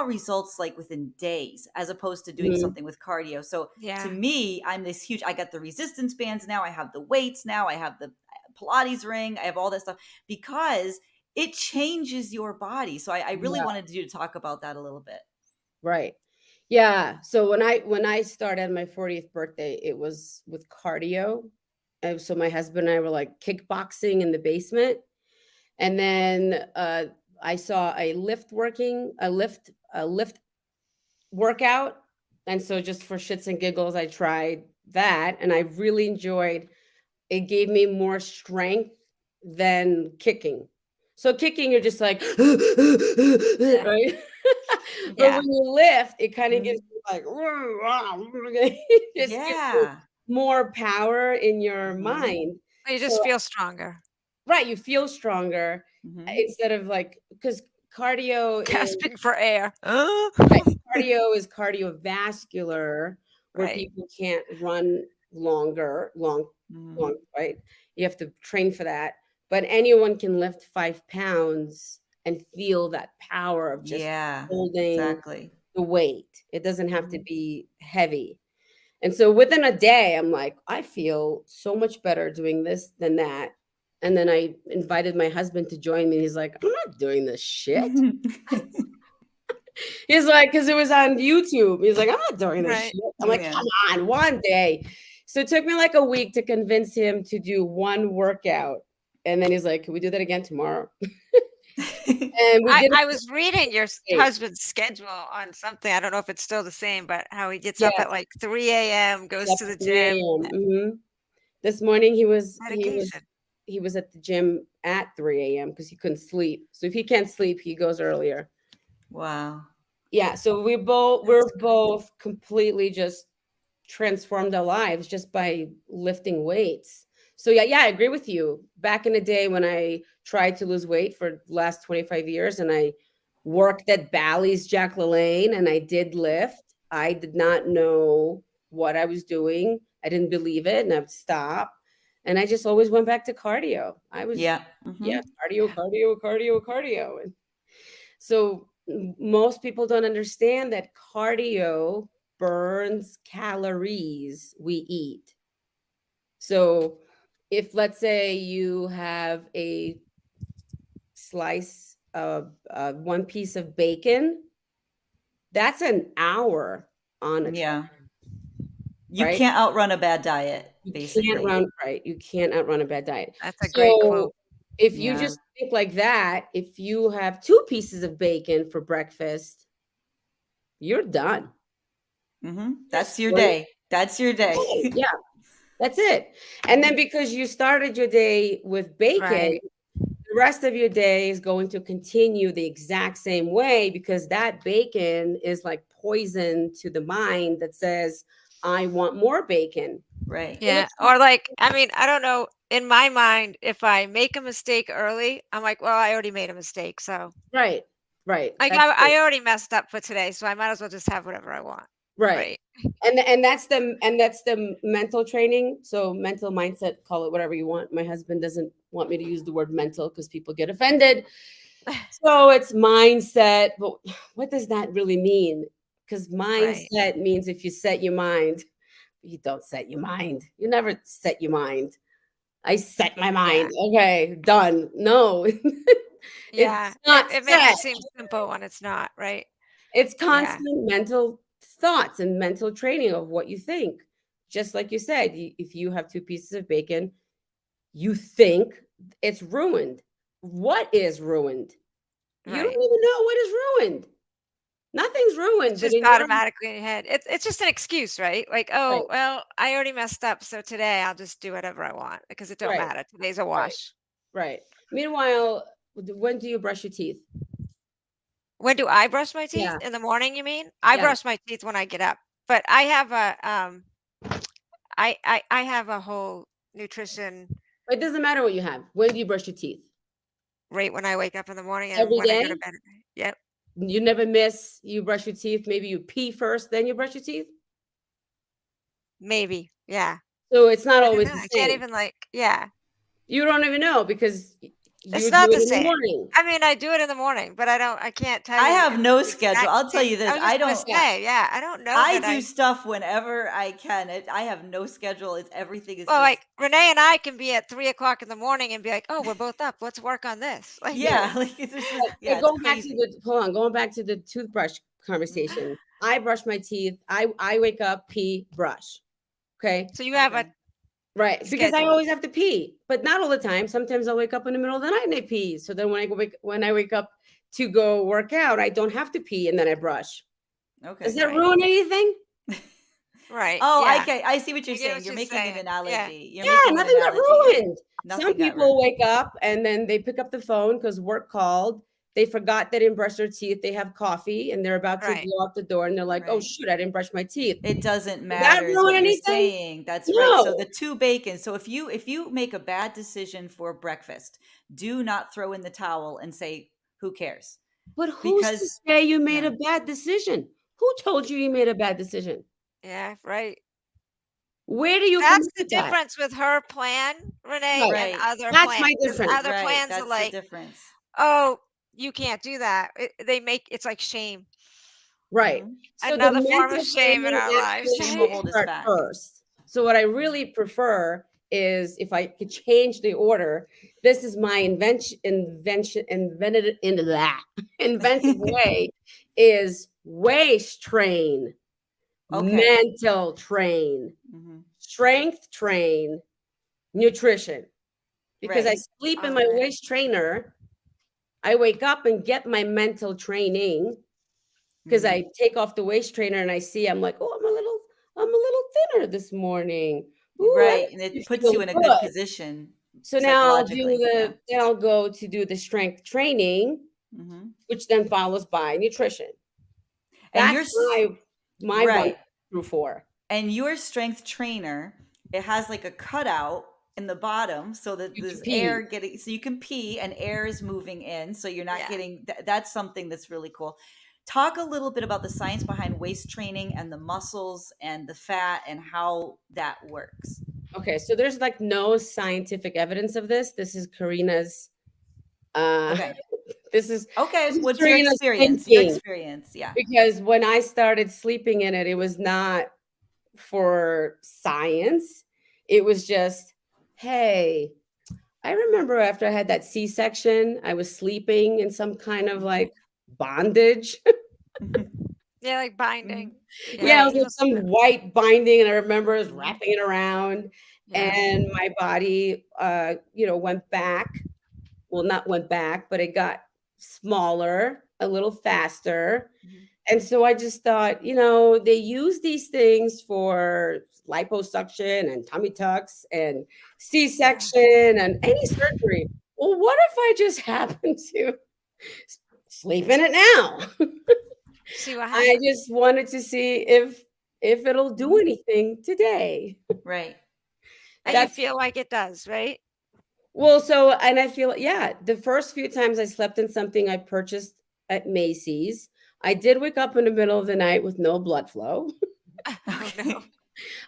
results like within days, as opposed to doing Mhm. something with cardio. So to Yeah. me, I'm this huge, I got the resistance bands now, I have the weights now, I have the Pilates ring, I have all that stuff, because it changes your body. So I really Yeah. wanted you to talk about that a little bit. Right. Yeah. So when I started my 40th birthday, it was with cardio. And so my husband and I were like kickboxing in the basement. And then I saw a lift workout. And so just for shits and giggles, I tried that and I really enjoyed. It gave me more strength than kicking. So kicking, you're just like, Yeah. right? But Yeah. when you lift, it kind of gives Mhm. you like, it just gives you Yeah. more power in your Hmm. mind. You So just feel stronger. right, you feel stronger Hmm. instead of like because cardio is Gasping for air. right, cardio is cardiovascular, where Right. people can't run long, Hmm. right? You have to train for that. But anyone can lift 5 pounds and feel that power of just Yeah, holding exactly. the weight. It doesn't have to Mhm. be heavy. And so within a day, I'm like, I feel so much better doing this than that. And then I invited my husband to join me. He's like, I'm not doing this shit. He's like, because it was on YouTube. He's like, I'm not doing this Right. shit. I'm like, Yeah. come on, one day. So it took me like a week to convince him to do one workout. And then he's like, can we do that again tomorrow? And we did it I for was reading your 6 days. husband's schedule on something. I don't know if it's still the same, but how he gets up Yes, at like 3 a.m., goes up to the at 3 gym. a.m. This morning Dedication. he was at the gym at 3 a.m. because he couldn't sleep. So if he can't sleep, he goes earlier. Wow. Yeah. So we're That's both completely just transformed our lives just by lifting weights. So yeah, I agree with you. Back in the day when I tried to lose weight for the last 25 years and I worked at Bally's Jack LaLanne and I did lift, I did not know what I was doing. I didn't believe it and I'd stop. And I just always went back to cardio. I was, Yeah. yeah, cardio. And so most people don't understand that cardio burns calories we eat. So if let's say you have a slice of one piece of bacon, that's an hour on a Yeah. treadmill, You right? can't outrun a bad diet, You can't basically. run right. You can't outrun a bad diet. That's a great So quote. if you Yeah. just think like that, if you have 2 pieces of bacon for breakfast, you're done. That's your You're day. That's your day. yeah, that's it. And then because you started your day with bacon, Right. the rest of your day is going to continue the exact same way because that bacon is like poison to the mind that says, I want more bacon. Right. And Yeah. it's Or like, I mean, I don't know. In my mind, if I make a mistake early, I'm like, well, I already made a mistake. So right, right. like That's it. I already messed up for today. So I might as well just have whatever I want. Right. Right. And that's the mental training. So mental mindset, call it whatever you want. My husband doesn't want me to use the word mental because people get offended. So it's mindset, but what does that really mean? Because Right. mindset means if you set your mind, you don't set your mind. You never set your mind. I set my Yeah. mind. Okay, done. No, Yeah. it's not It makes set. it seem simple when it's not, right? It's Yeah. constant mental thoughts and mental training of what you think. Just like you said, if you have 2 pieces of bacon, you think it's ruined. What is ruined? You don't Right. even know what is ruined. Nothing's It's ruined, but just in your automatically in your head. It's just an excuse, right? Like, right, oh, well, I already messed up, so today I'll just do whatever I want because it don't right, matter. Today's a right, wash. right. Meanwhile, when do you brush your teeth? When do I brush my teeth? Yeah, In the morning, you mean? I yeah. brush my teeth when I get up. But I have I have a whole nutrition It doesn't matter what you have. When do you brush your teeth? rate when I wake up in the morning and Every when I go to day? bed at night. Yep. You never miss. You brush your teeth. Maybe you pee first, then you brush your teeth. Maybe. Yeah. So it's not I don't always know. the I can't same. even like, yeah. You don't even know because It's you do not it the in the same. morning. I mean, I do it in the morning, but I can't tell I you have if no the schedule. exact I'll tell same. you I this. was I just gonna don't Yeah. say, yeah, I don't know I that do I stuff whenever I can. I have no schedule. It's everything is well, just like Renee and I can be at 3 o'clock in the morning and be like, oh, we're both up. Let's work on this. Like, Yeah. yeah, like it's just yeah, But it's going back to crazy. the hold on, going back to the toothbrush conversation. I brush my teeth. I wake up, pee, brush. Okay. so you have a Okay. Right. Because I schedule. always have to pee, but not all the time. Sometimes I'll wake up in the middle of the night and I pee. So then when I wake up to go work out, I don't have to pee and then I brush. Does Okay. that Right. ruin anything? Right. Oh, Yeah. I see what you're I get saying. what You're you're making an saying. Yeah. analogy. You're Yeah, making an nothing got analogy. Yeah. ruined. Some Nothing got people ruined. wake up and then they pick up the phone because work called. They forgot they didn't brush their teeth. They have coffee and they're about to Right. go out the door and they're like, oh, Right. shoot, I didn't brush my teeth. It doesn't Did that matter is ruin what you're anything? saying. That's right. So No. the 2 bacon. So if you make a bad decision for breakfast, do not throw in the towel and say who cares? But who's to Because say you made yeah. a bad decision? Who told you made a bad decision? Yeah. Right. Where do you come That's up the with that? difference with her plan, Renee, Right. and Right. other That's my plans. Because difference. other Right. plans are That's the like, difference. oh, you can't do that. They make it's like shame. Right. Mhm. So the Another form of mental shame in training our lives. actually Shame will should hold us start back. first. So what I really prefer is if I could change the order, this is my invented in that inventive way is waist train, Okay. mental train, Hmm. strength train, nutrition. Because I Right. sleep in All my right. waist trainer, I wake up and get my mental training because Hmm. I take off the waist trainer and I see I'm like, oh, I'm a little thinner this morning. Ooh, that Right. And makes it me puts feel you in a good good. position So now psychologically. Yeah. then I'll go to do the strength training, Hmm. which then follows by nutrition. And That's you're my one right. through four. And your strength trainer, it has like a cutout in the bottom so that You can there's air pee. getting, so you can pee and air is moving in. So you're not Yeah. getting, that's something that's really cool. Talk a little bit about the science behind waist training and the muscles and the fat and how that works. Okay, so there's like no scientific evidence of this. This is Karina's uh Okay. this is Okay. this is What's your Karina's experience? Your thinking experience. Yeah. because when I started sleeping in it, it was not for science. It was just, hey, I remember after I had that C-section, I was sleeping in some kind of like bondage. Yeah, like Mhm. binding. Yeah, Yeah, it was Right. like people some sleep. white binding, and I remember I was Mhm. wrapping it around, Yeah. and my body, went back. Well, not went back, but it got smaller, a little faster. Mhm. And so I just thought, they use these things for liposuction and tummy tucks and Yeah. C-section and any surgery. Well, what if I just happen to sleep in it now? See what I happens. just wanted to see if it'll do Mhm. anything today. Right. And you I That's feel like it does, right? well, so and I feel yeah, the first few times I slept in something I purchased at Macy's, I did wake up in the middle of the night with no blood flow. Oh no. okay.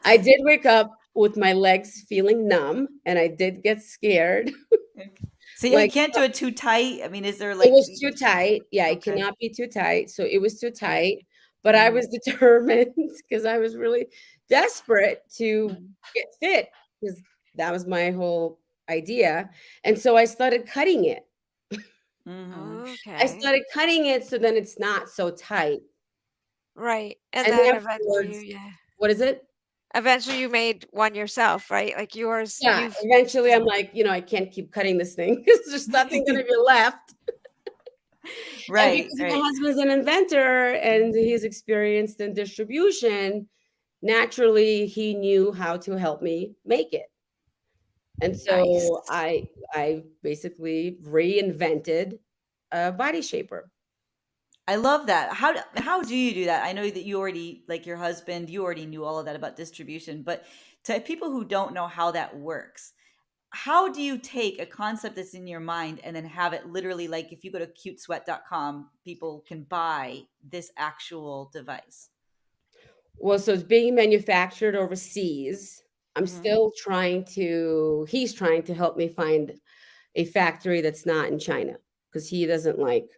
I did wake up with my legs feeling numb and I did get scared. Okay. So yeah, you Like can't do it too tight. I mean, is there it like was too tight. Yeah, it okay. cannot be too tight. So it was too tight. But I Mhm. was determined because I was really desperate to Mhm. get fit because that was my whole idea. And so I started cutting it. Mhm. I Okay. started cutting it so then it's not so tight. Right. And And then eventually afterwards, yeah. what is it? Eventually you made one yourself, right? Like yours, Yeah, you've eventually I'm like, I can't keep cutting this thing because there's nothing gonna be left. And Right, because my right. husband's an inventor and he's experienced in distribution, naturally he knew how to help me make it. And nice. so I basically reinvented a body shaper. I love that. How do you do that? I know that you already like your husband, you already knew all of that about distribution, but to people who don't know how that works, how do you take a concept that's in your mind and then have it literally like if you go to cutesweat.com, people can buy this actual device? Well, so it's being manufactured overseas. Mhm. He's trying to help me find a factory that's not in China because he doesn't like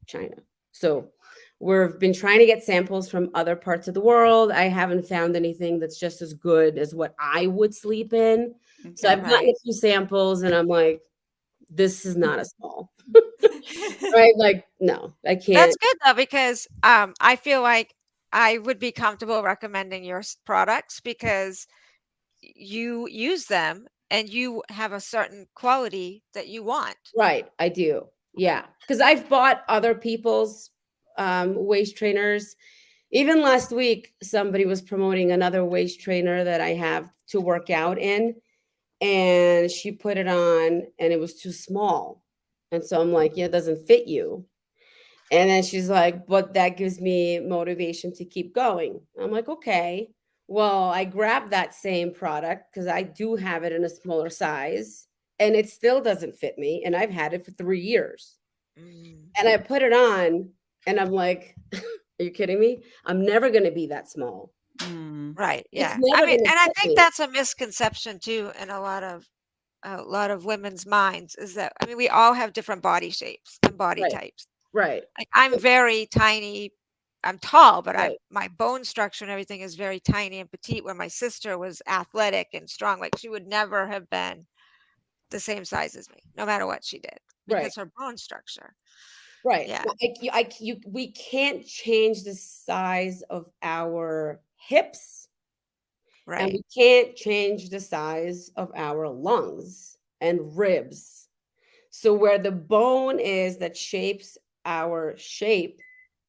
China. So we've been trying to get samples from other parts of the world. I haven't found anything that's just as good as what I would sleep in. So Okay. I've gotten Right. a few samples and I'm like, this is not a small, right? Like, no, I That's can't. good though because I feel like I would be comfortable recommending your products because you use them and you have a certain quality that you want. Right, I do. Yeah, because I've bought other people's waist trainers. Even last week, somebody was promoting another waist trainer that I have to work out in, and she put it on, and it was too small. And so I'm like, yeah, it doesn't fit you. And then she's like, but that gives me motivation to keep going. I'm like, okay. Well, I grabbed that same product because I do have it in a smaller size and it still doesn't fit me. And I've had it for 3 years. Mm. And I put it on and I'm like, are you kidding me? I'm never going to be that small. Mm. Right. It's Yeah. I never mean, going to and I fit think me. that's a misconception too in a lot of women's minds is that I mean we all have different body shapes and body Right, types. right, Like I'm very tiny. I'm tall, but I right, my bone structure and everything is very tiny and petite. Where my sister was athletic and strong, like she would never have been the same size as me, no matter what she did, right. because her bone structure. Right. Yeah. We can't change the size of our hips, and Right. we can't change the size of our lungs and ribs. So where the bone is that shapes our shape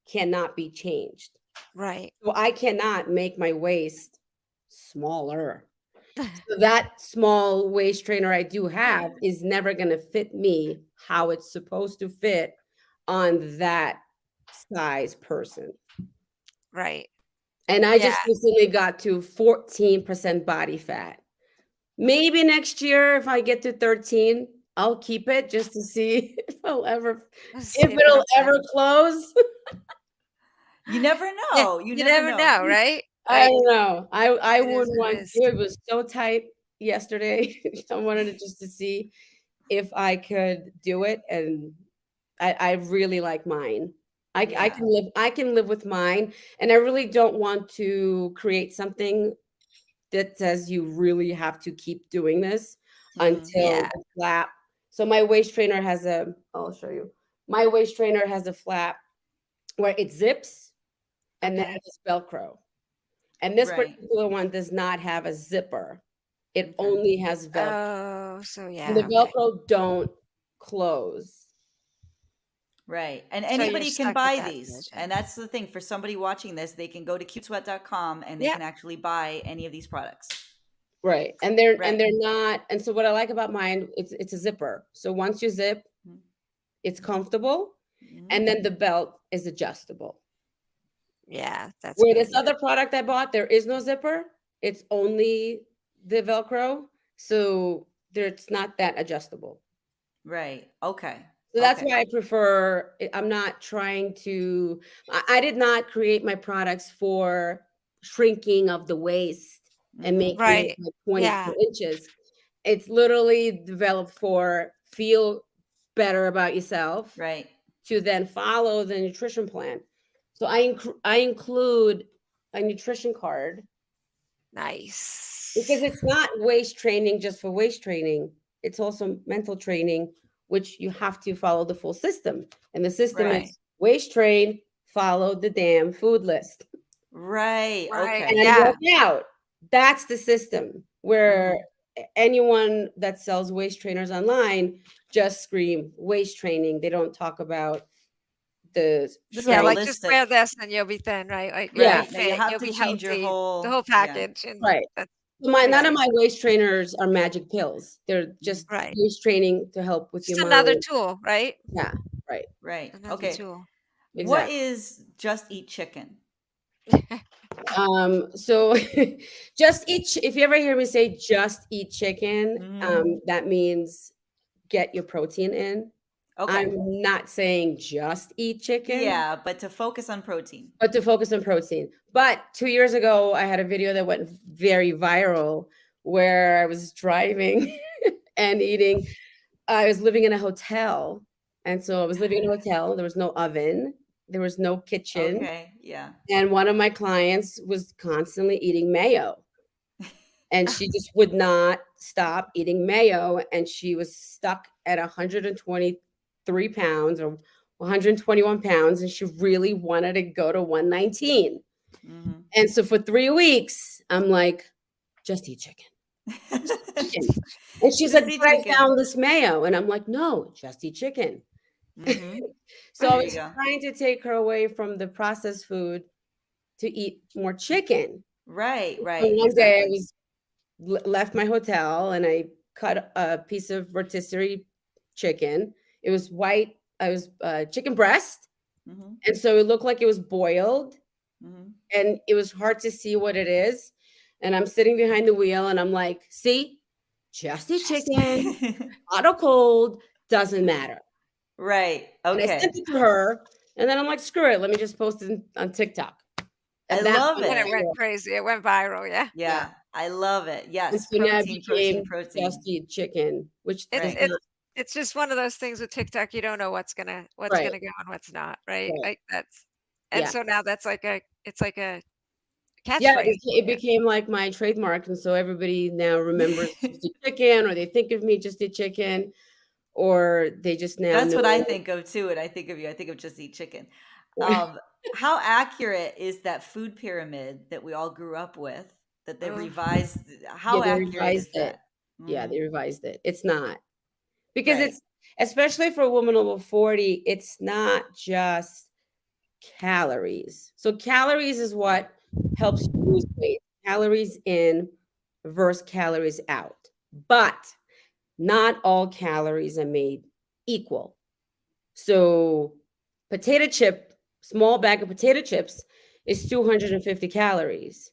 cannot be changed. Right. So I cannot make my waist smaller. So that small waist trainer I do have is never going to fit me how it's supposed to fit on that size person. Right. And I Yeah. just recently got to 14% body fat. Maybe next year, if I get to 13, I'll keep it just to see Let's if see if it'll it'll fit. ever close. You never Yeah. know. You You never never know. know, right? I Like, don't know. I it is wouldn't what it want is. it was so tight yesterday. I wanted it just to see if I could do it, and I really like mine. Yeah. I can live with mine, and I really don't want to create something that says you really have to keep doing this Mhm. until Yeah. the flap. So my waist trainer has a I'll show you. My waist trainer has a flap where it zips and then Okay. it has Velcro. And this Right. particular one does not have a zipper. It Okay. only has Velcro. Oh, so And the yeah. Okay. Velcro don't close. Right. And So you're anybody can stuck with buy that these. position. And that's the thing for somebody watching this, they can go to cutesweat.com and they Yep. can actually buy any of these products. Right. And Right. they're not, and so what I like about mine, it's a zipper. So once you zip, it's comfortable, Mhm. and then the belt is adjustable. Yeah, that's Where good. this Yeah. other product I bought, there is no zipper. It's only the Velcro. So it's not that adjustable. Right. Okay. So that's Okay. why I prefer, I'm not trying to, I did not create my products for shrinking of the waist and Mhm. making it Right. like 24 Yeah. inches. It's literally developed for feel better about yourself Right. to then follow the nutrition plan. So I include a nutrition card because Nice. it's not waist training just for waist training. It's also mental training, which you have to follow the full system. And the system Right. is waist train, follow the damn food list, Right. Right. Okay. and Yeah. work out. That's the system where anyone that sells waist trainers online just scream waist training. They don't talk about the This Yeah. Like strength. just wear holistic. this and you'll be thin, right? Like you'll be Yeah, Right. Now you fit, have you'll to be change your healthy, the whole yeah. package. And right. that's None of right. my waist trainers are magic pills. They're just Right. waist training to help with your Just another mind. tool, right? Yeah, right. Right. Another Okay. tool. What Exactly. is Just Eat Chicken? So just eat. If you ever hear me say just eat chicken, Mhm. that means get your protein in. Okay. I'm not saying just eat chicken, Yeah, but to focus on protein. but to focus on protein. But 2 years ago, I had a video that went very viral where I was driving and eating. I was living in a hotel. And so I was living in a hotel. There was no oven, there was no kitchen. Okay. Yeah. And one of my clients was constantly eating mayo. And she just would not stop eating mayo. And she was stuck at 123 pounds or 121 pounds. And she really wanted to go to 119. Mhm. And so for 3 weeks, I'm like, just eat chicken. Just eat chicken. And she's like, Just eat but I chicken. found this mayo. And I'm like, no, just eat chicken. Mhm. So I There you was go. trying to take her away from the processed food to eat more chicken. Right, So right, one day I exactly. was left my hotel and I cut a piece of rotisserie chicken. It was white. I was chicken breast, Mhm. and so it looked like it was boiled, Mhm. and it was hard to see what it is. And I'm sitting behind the wheel, and I'm like, "See, just eat Just chicken, hot or cold, doesn't matter." Right. And I sent Okay. it to her, and then I'm like, "Screw it, let me just post it on TikTok." I And that love went and it it. went viral. crazy. It went viral. Yeah. Yeah, Yeah, I love it. and Yes, so now it protein, protein, became just protein. eat chicken, which It's does Right. it's not it's just one of those things with TikTok, you don't know what's right, gonna go and what's not, right? right. Like that's and Yeah. so now that's like it's like a Yeah, catchphrase. it Yeah. became like my trademark, and so everybody now remembers Just Eat Chicken, or they think of me Just Eat Chicken, or they just now That's know. what I think of too. And I think of you. I think of just eat chicken. How accurate is that food pyramid that we all grew up with that they've Oh, revised? Yeah, How they accurate is revised it. that? Yeah, Hmm. they revised it. It's not. Because Right. it's, especially for a woman over 40, it's not just calories. So calories is what helps you lose weight. Calories in versus calories out. But not all calories are made equal. So small bag of potato chips is 250 calories.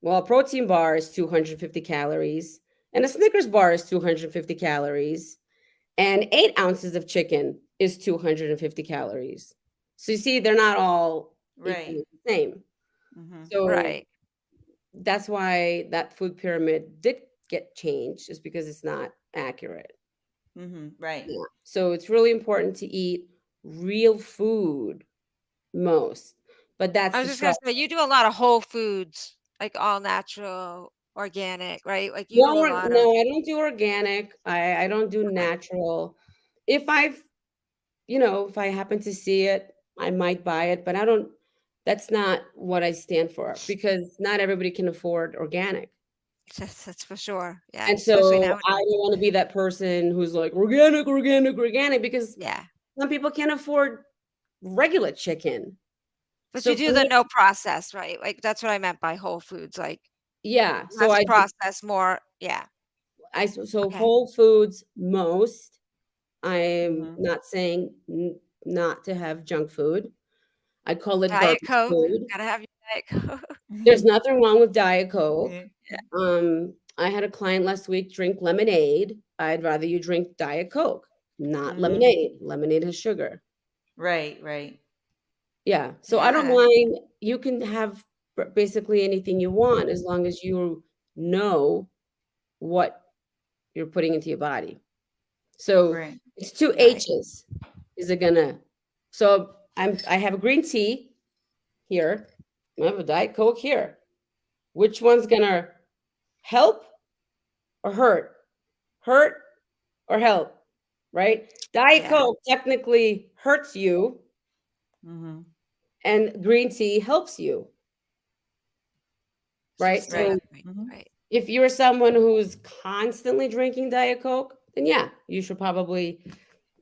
Well, a protein bar is 250 calories, and a Snickers bar is 250 calories, and 8 ounces of chicken is 250 calories. So you see, they're not all Right. equally the same. Hmm. So right. that's why that food pyramid did get changed, is because it's not accurate. Hmm. Right. Yeah. So it's really important to eat real food most. But I that's was the just gonna struggle. say you do a lot of whole foods, like all natural, organic, right? Like you do No, a lot of. no, I don't do organic. I don't do Okay. natural. If I've, if I happen to see it, I might buy it, but I don't, that's not what I stand for, because not everybody can afford organic. That's for sure. Yeah, And especially so I nowadays. don't want to be that person who's like organic, organic, organic, because Yeah. some people can't afford regular chicken. But So you for do the me, no process, right? Like that's what I meant by whole foods, like yeah. So less processed, more. Yeah. so Okay. Whole Foods most. I'm Hmm. not saying not to have junk food. I call it Diet garbage Coke. food. Gotta have your Diet Coke. There's nothing wrong with Diet Coke. Yeah. I had a client last week drink lemonade. I'd rather you drink Diet Coke, not Hmm. lemonade. Lemonade has sugar. Right. Right. Yeah. So I don't Yeah. mind. You can have basically anything you want as long as you know what you're putting into your body. So Right. it's two Right. H's. Is it gonna? So I have a green tea here. I have a Diet Coke here. Which one's gonna help or hurt? Hurt or help? Right? Diet Yeah. Coke technically hurts you, Hmm. and green tea helps you. It's Right? just the Right. other So way. Hmm. Right. if you're someone who's constantly drinking Diet Coke, then yeah, you should probably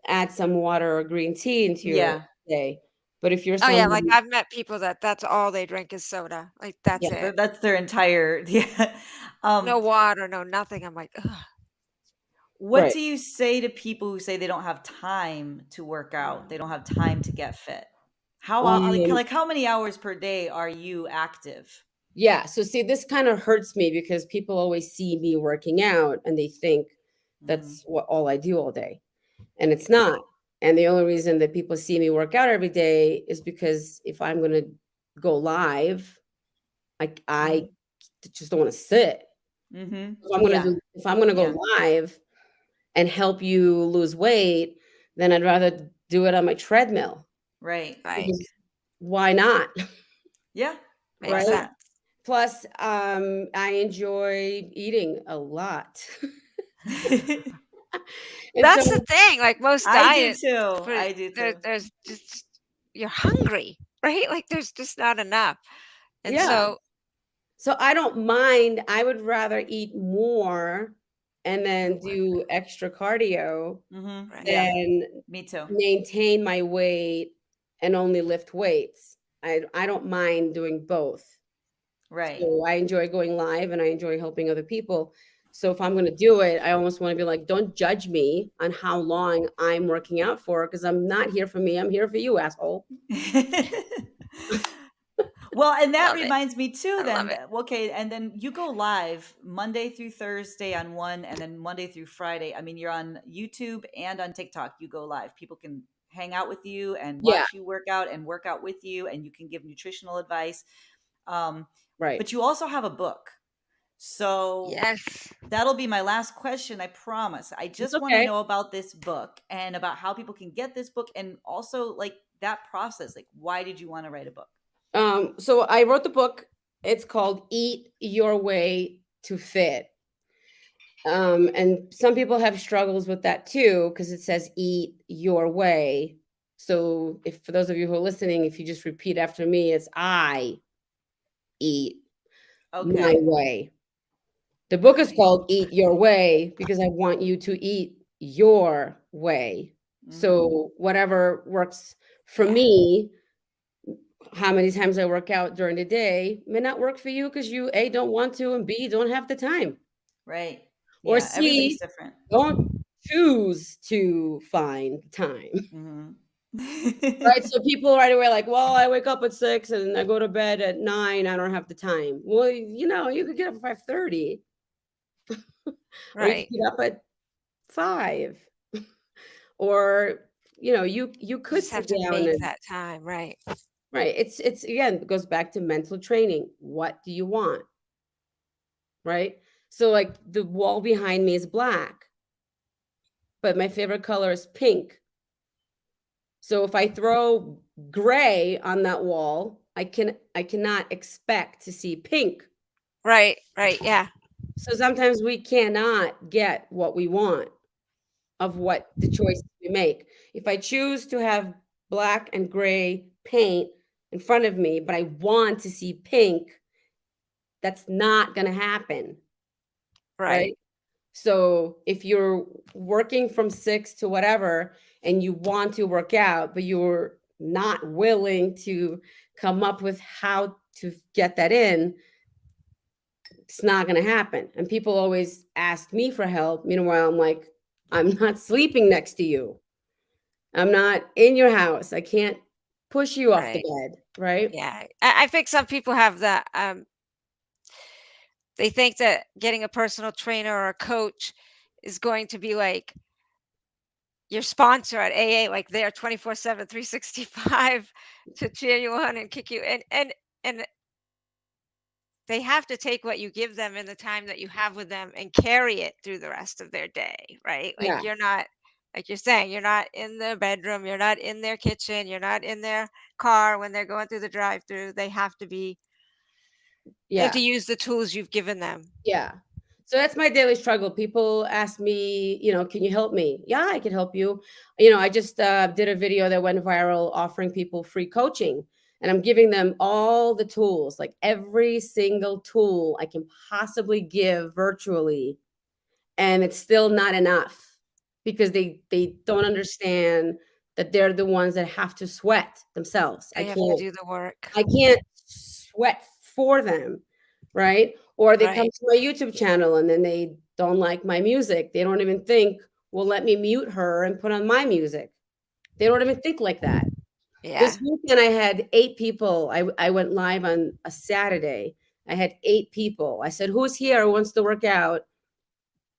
add some water or green tea into your Yeah. day. But if you're Oh yeah, like someone, I've met people that's all they drink is soda. Like that's yeah, it. That's their entire. Yeah. Um, No water, no nothing. I'm like, ugh. what right. do you say to people who say they don't have time to work out? They don't have time to get fit. Um, Like how many hours per day are you active? yeah. So see, this kind of hurts me because people always see me working out and they think Hmm. that's what all I do all day. And it's not. And the only reason that people see me work out every day is because if I'm gonna go live, I Hmm. just don't want to sit. Hmm. Yeah. If I'm gonna go Yeah. live and help you lose weight, then I'd rather do it on my treadmill. Right. Right. Because why not? Yeah. Why Makes Right? sense. not? Plus, I enjoy eating a lot. And so That's the thing. Like most I do diets, too. for I do too. there's just you're hungry, right? Like there's just not enough. And yeah. so, So I don't mind. I would rather eat more and then and work, do extra cardio Hmm. right. Yeah. than Me too. maintain my weight and only lift weights. I don't mind doing both. Right. So I enjoy going live and I enjoy helping other people. So if I'm going to do it, I almost want to be like, don't judge me on how long I'm working out for, because I'm not here for me. I'm here for you, asshole. Well, and that Love it. reminds me too I love then it. okay, and then you go live Monday through Thursday on one and then Monday through Friday. I mean, you're on YouTube and on TikTok. You go live. People can hang out with you and Yeah, watch you work out and work out with you and you can give nutritional advice. Um, right. but you also have a book. So Yes. that'll be my last question, I promise. I It's just want to okay. know about this book and about how people can get this book and also like that process. Like, why did you want to write a book? So I wrote the book. It's called Eat Your Way to Fit. And some people have struggles with that too, because it says eat your way. So if, for those of you who are listening, if you just repeat after me, it's I eat my way. The book is called Eat Your Way because I want you to eat your way. So whatever works for me, how many times I work out during the day may not work for you because you A, don't want to, and B, don't have the time. Right. Or Yeah, everybody's C, different. don't choose to find time. Right? So people right away like, well, I wake up at 6 and I go to bed at 9. I don't have the time. Well, you could get up at 5:30 or you could Right. get up at 5. Or, you You could just sit have to down make and that time, right? right. It's again, it goes back to mental training. What do you want? Right? So like the wall behind me is black, but my favorite color is pink. So if I throw gray on that wall, I cannot expect to see pink. Right, yeah. So sometimes we cannot get what we want of what the choices we make. If I choose to have black and gray paint in front of me, but I want to see pink, that's not going to happen, Right. right? So if you're working from 6 to whatever and you want to work out, but you're not willing to come up with how to get that in, it's not going to happen. And people always ask me for help. Meanwhile, I'm like, I'm not sleeping next to you. I'm not in your house. I can't push you off the Right. bed, right? Yeah. I think some people have that they think that getting a personal trainer or a coach is going to be like your sponsor at AA, like they're 24/7, 365 to cheer you on and kick you. And they have to take what you give them in the time that you have with them and carry it through the rest of their day, right? Like Yeah. you're not, like you're saying, you're not in their bedroom, you're not in their kitchen, you're not in their car when they're going through the drive-through. They have Yeah. to use the tools you've given them. Yeah. So that's my daily struggle. People ask me, can you help me? Yeah, I can help you. I just did a video that went viral offering people free coaching, and I'm giving them all the tools, like every single tool I can possibly give virtually. And it's still not enough because they don't understand that they're the ones that have to sweat themselves. They have to do the work. I can't sweat for them, right? Or they come Right. to my YouTube channel and then they don't like my music. They don't even think, well, let me mute her and put on my music. They don't even think like that. Yeah. This weekend, I had 8 people. I went live on a Saturday. I had 8 people. I said, who's here who wants to work out?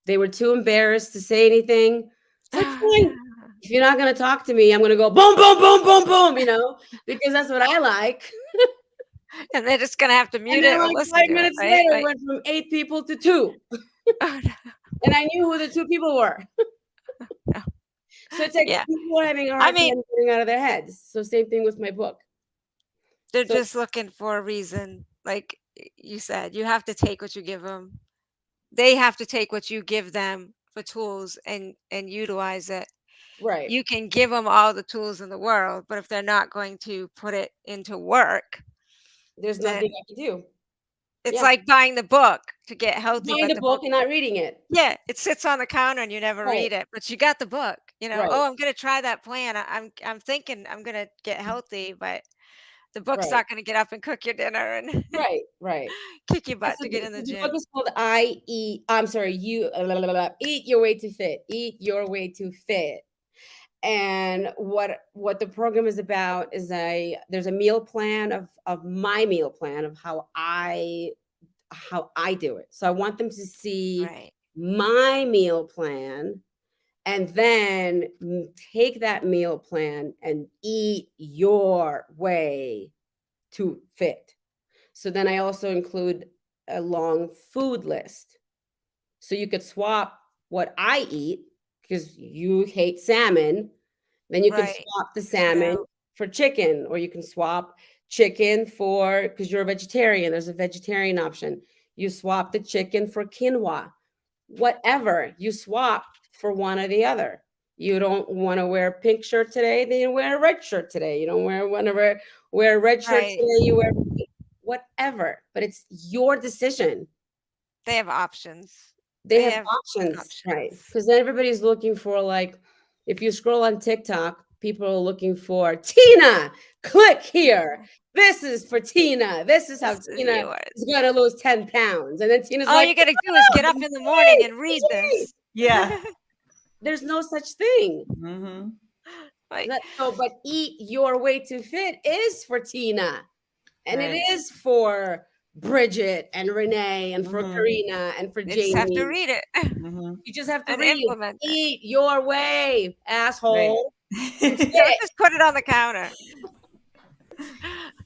They were too embarrassed to say anything. It's like, fine. If you're not going to talk to me, I'm going to go boom, boom, boom, boom, boom, because that's what I like. And they're just gonna have to And mute then it or like listen 5 to it, minutes right? later, it Like, went from 8 people to 2. oh, no, And I knew who the 2 people were. no. So it's like Yeah. people are having a I hard mean, time getting out of their heads. So same thing with my book. they're So just looking for a reason. Like you said, you have to take what you give them. They have to take what you give them for tools and utilize it. right. You can give them all the tools in the world, but if they're not going to put it into work, There's nothing then I can do. it's Yeah. like buying the book to get healthy, Buying but the the book book, and not reading it. yeah, it sits on the counter and you never Right. read it, but you got the book. Right. Oh, I'm gonna try that plan. I'm thinking I'm gonna get healthy, but the book's Right. not gonna get up and cook your dinner and Right. Right. kick your Yes, butt to get in the the book gym. is called I Eat. I'm sorry, you Eat Your Way to Fit. Eat Your Way to Fit. And what the program is about is there's a meal plan of my meal plan of how I do it. So I want them to see Right. my meal plan and then take that meal plan and eat your way to fit. So then I also include a long food list. So you could swap what I eat because you hate salmon, then you could Right. swap the Switch it salmon out. for chicken, or you can swap chicken for because you're a vegetarian. There's a vegetarian option. You swap the chicken for quinoa. whatever. You swap for one or the other. You don't want to wear a pink shirt today, then you wear a red shirt today. You don't want to wear a red shirt Right. today, you wear whatever. But it's your decision. They have options. They have options, right? Because then everybody's looking for, like, if you scroll on TikTok, people are looking for Tina. Click here. This is for Tina. This is how This is Tina yours. is going to lose 10 pounds. And then Tina's All like, you got to do is "Oh, get up in the morning and read this. Yeah. there's no such thing. Mm-hmm. Like, But Eat Your Way to Fit is for Tina. And it Right. is for Bridget and Renee and for Mhm. Karina and for you just have to Jamie. read it Mm-hmm. You just have to and read. implement it. Eat your way, asshole. Right. Don't just put it on the counter.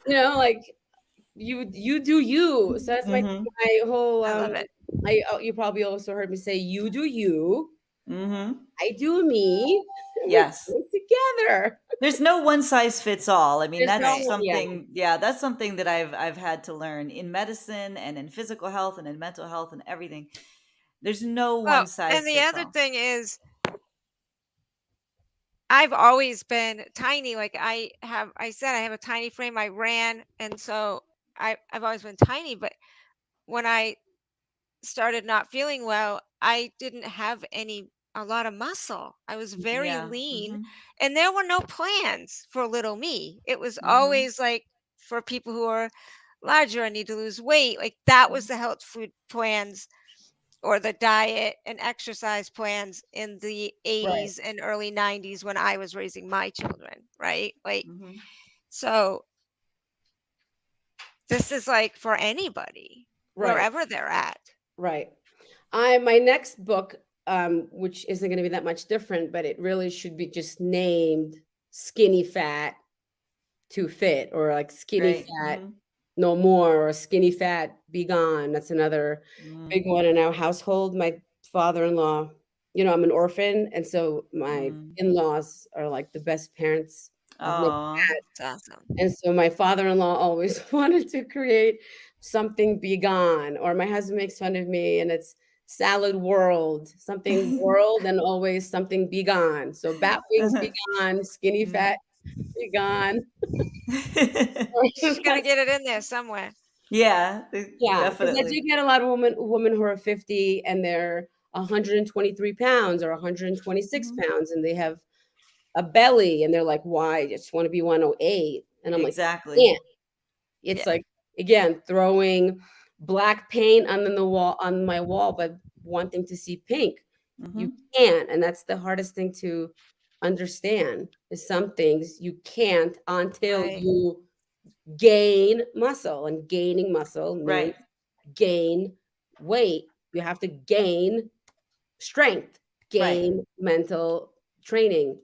You know, like, you do you. So that's my Mm-hmm. whole I love it. you probably also heard me say, you do you, Mm-hmm. I do me, and we Yes. do it together. There's no one size fits all. I mean, There's no that's one, yeah. something, that's something that I've had to learn in medicine and in physical health and in mental health and everything. There's no Well, one size and the fits other all. thing is, I've always been tiny. Like I said, I have a tiny frame. I ran, and so I've always been tiny. But when I started not feeling well, I didn't have a lot of muscle. I was very Yeah. lean, Mm-hmm. and there were no plans for little me. It was Mm-hmm. always like for people who are larger and need to lose weight. Like that was the health food plans or the diet and exercise plans in the Right, 80s and early 90s when I was raising my children, right? Like, Mm-hmm. so this is like for anybody, right, wherever they're at. right. My next book, which isn't going to be that much different, but it really should be just named Skinny Fat to Fit, or like Skinny Right. Fat Mm-hmm. No More, or Skinny Fat Be Gone. That's another big one in our household. My father-in-law, I'm an orphan, and so my Mm-hmm. in-laws are like the best parents I've never Oh. had. It's awesome. And so my father-in-law always wanted to create something be gone, or my husband makes fun of me and it's salad world, something world, and always something be gone. So bat wings be gone, skinny fat be gone. She's gonna get it in there somewhere. Yeah, Yeah, because I do definitely. get a lot of women who are 50 and they're 123 pounds or 126 Mhm. pounds, and they have a belly, and they're like, why? I just want to be 108. And I'm like, Exactly. yeah. It's Yeah. like, again, throwing black paint on the wall, on my wall, but wanting to see pink. You Hmm. can't, and that's the hardest thing to understand, is some things you can't until Right. you gain muscle, and gaining muscle means Right. gain weight. You have to gain strength, Right. gain mental training.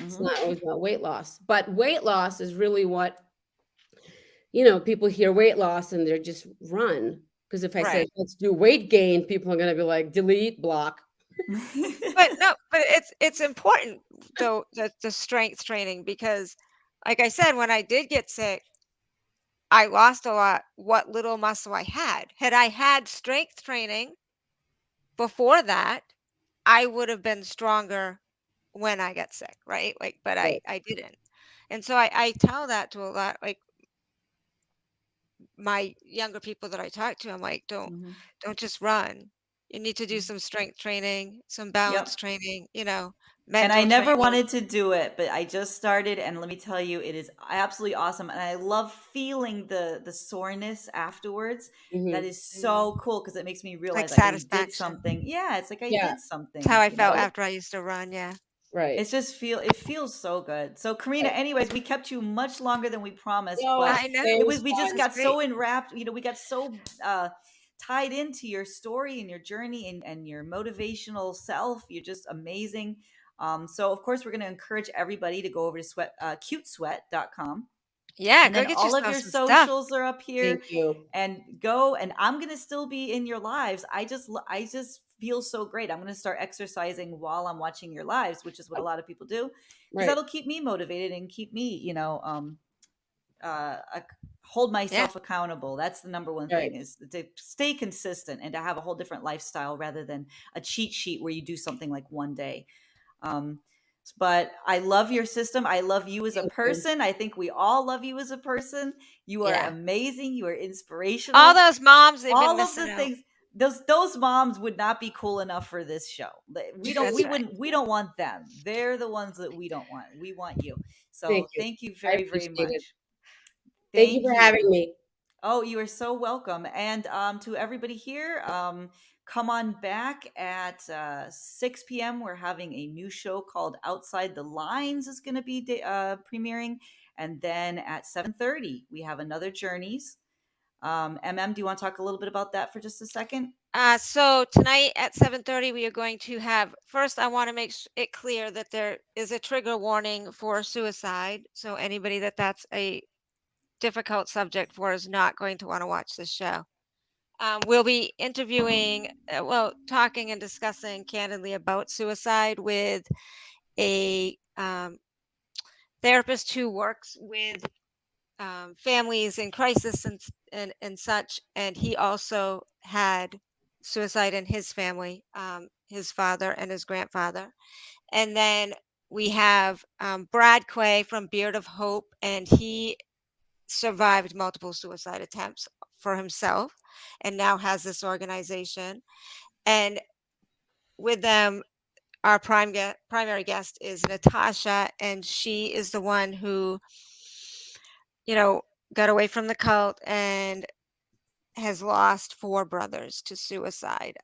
It's Hmm. not always about weight loss, but weight loss is really what, people hear weight loss and they're just run. Because if I say, Right. let's do weight gain, people are going to be like, delete, block. But no, but it's important though, the strength training, because like I said, when I did get sick, I lost a lot what little muscle I had. Had I had strength training before that, I would have been stronger when I got sick, right? Like, but Right. I didn't. And so I tell that to a lot, like my younger people that I talk to. I'm like, Hmm. don't just run. You need to do some strength training, some balance Yep. training, And I mental never training. wanted to do it, but I just started, and let me tell you, it is absolutely awesome. And I love feeling the soreness afterwards. That Hmm. is so cool because it makes me Like realize like I did satisfaction. something. Yeah, it's like I Yeah. did That's how something, I you felt know? after I used to run. Yeah. Right. It feels so good. So Karina, Right. anyways, we kept you much longer than we promised, No, but I know. it was we This just fun. is got great. so enwrapped, we got so tied into your story and your journey and your motivational self. You're just amazing. So of course we're going to encourage everybody to go over to cutesweat.com, Yeah. and Go then get all of yourself your some stuff. socials are up Thank here, you. and go, and I'm going to still be in your lives. I just feel so great. I'm going to start exercising while I'm watching your lives, which is what a lot of people do, because Right. that'll keep me motivated and keep me, uh, hold Yeah. myself accountable. That's the number one Right. thing, is to stay consistent and to have a whole different lifestyle rather than a cheat sheet where you do something like one day. Um, but I love your system. I love you as a Thank you. person. I think we all love you as a person. You are Yeah. amazing. You are All inspirational. those moms, they've been All of the missing out. things, those moms would not be cool enough for this show. We don't That's we right. wouldn't we don't want them. They're the ones that we don't want. We want you. So Thank you. thank you I very, very appreciate it. much. Thank you Thank for you. having me. Oh, you are so welcome. And to everybody here, come on back at 6 p.m. We're having a new show called Outside the Lines is going to be premiering. And then at 7:30, we have another Journeys. MM, do you want to talk a little bit about that for just a second? So tonight at 7:30, we are going to have. First, I want to make it clear that there is a trigger warning for suicide. So anybody that's a difficult subject for is not going to want to watch this show. We'll be interviewing, talking and discussing candidly about suicide with a therapist who works with families in crisis and such. And he also had suicide in his family, his father and his grandfather. And then we have Brad Quay from Beard of Hope, and he survived multiple suicide attempts for himself and now has this organization. And with them, our primary guest is Natasha, and she is the one who, got away from the cult and has lost 4 brothers to suicide.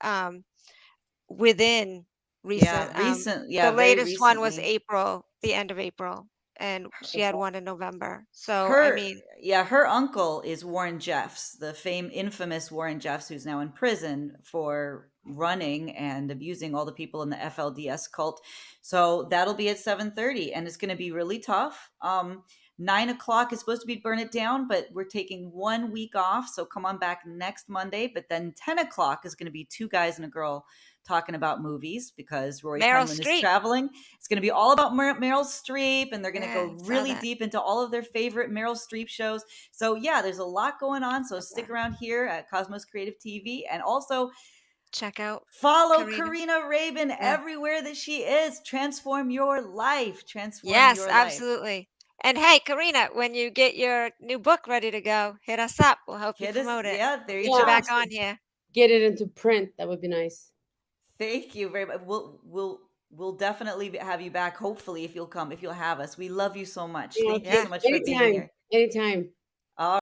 Within Yeah, recent, the very latest one was recently. April, the end of April, and she had one in November. So, I Her mean, her uncle is Warren Jeffs, the infamous Warren Jeffs, who's now in prison for running and abusing all the people in the FLDS cult. So that'll be at 7:30, and it's going to be really tough. 9 o'clock is supposed to be Burn It Down, but we're taking 1 week off, so come on back next Monday. But then 10 o'clock is going to be two guys and a girl talking about movies, because Rory Meryl Penland is Streep. traveling. It's going to be all about Meryl Streep, and they're going to Yeah, go I saw really that. deep into all of their favorite Meryl Streep shows. So yeah, there's a lot going on. So stick around here at Cosmos Creative TV, and also Check out follow Karina. Karina Rabin Yeah. everywhere that she is. Transform your life. Transform Yes, your life. absolutely. And hey, Karina, when you get your new book ready to go, hit us up. We'll help you Hit us. promote it. Yeah, there We'll you get you go. back on here. Get it into print. That would be nice. Thank you very much. We'll definitely have you back. Hopefully, if you'll have us. We love you so much. Yeah, Thank you okay. so much for being Anytime. here. Anytime.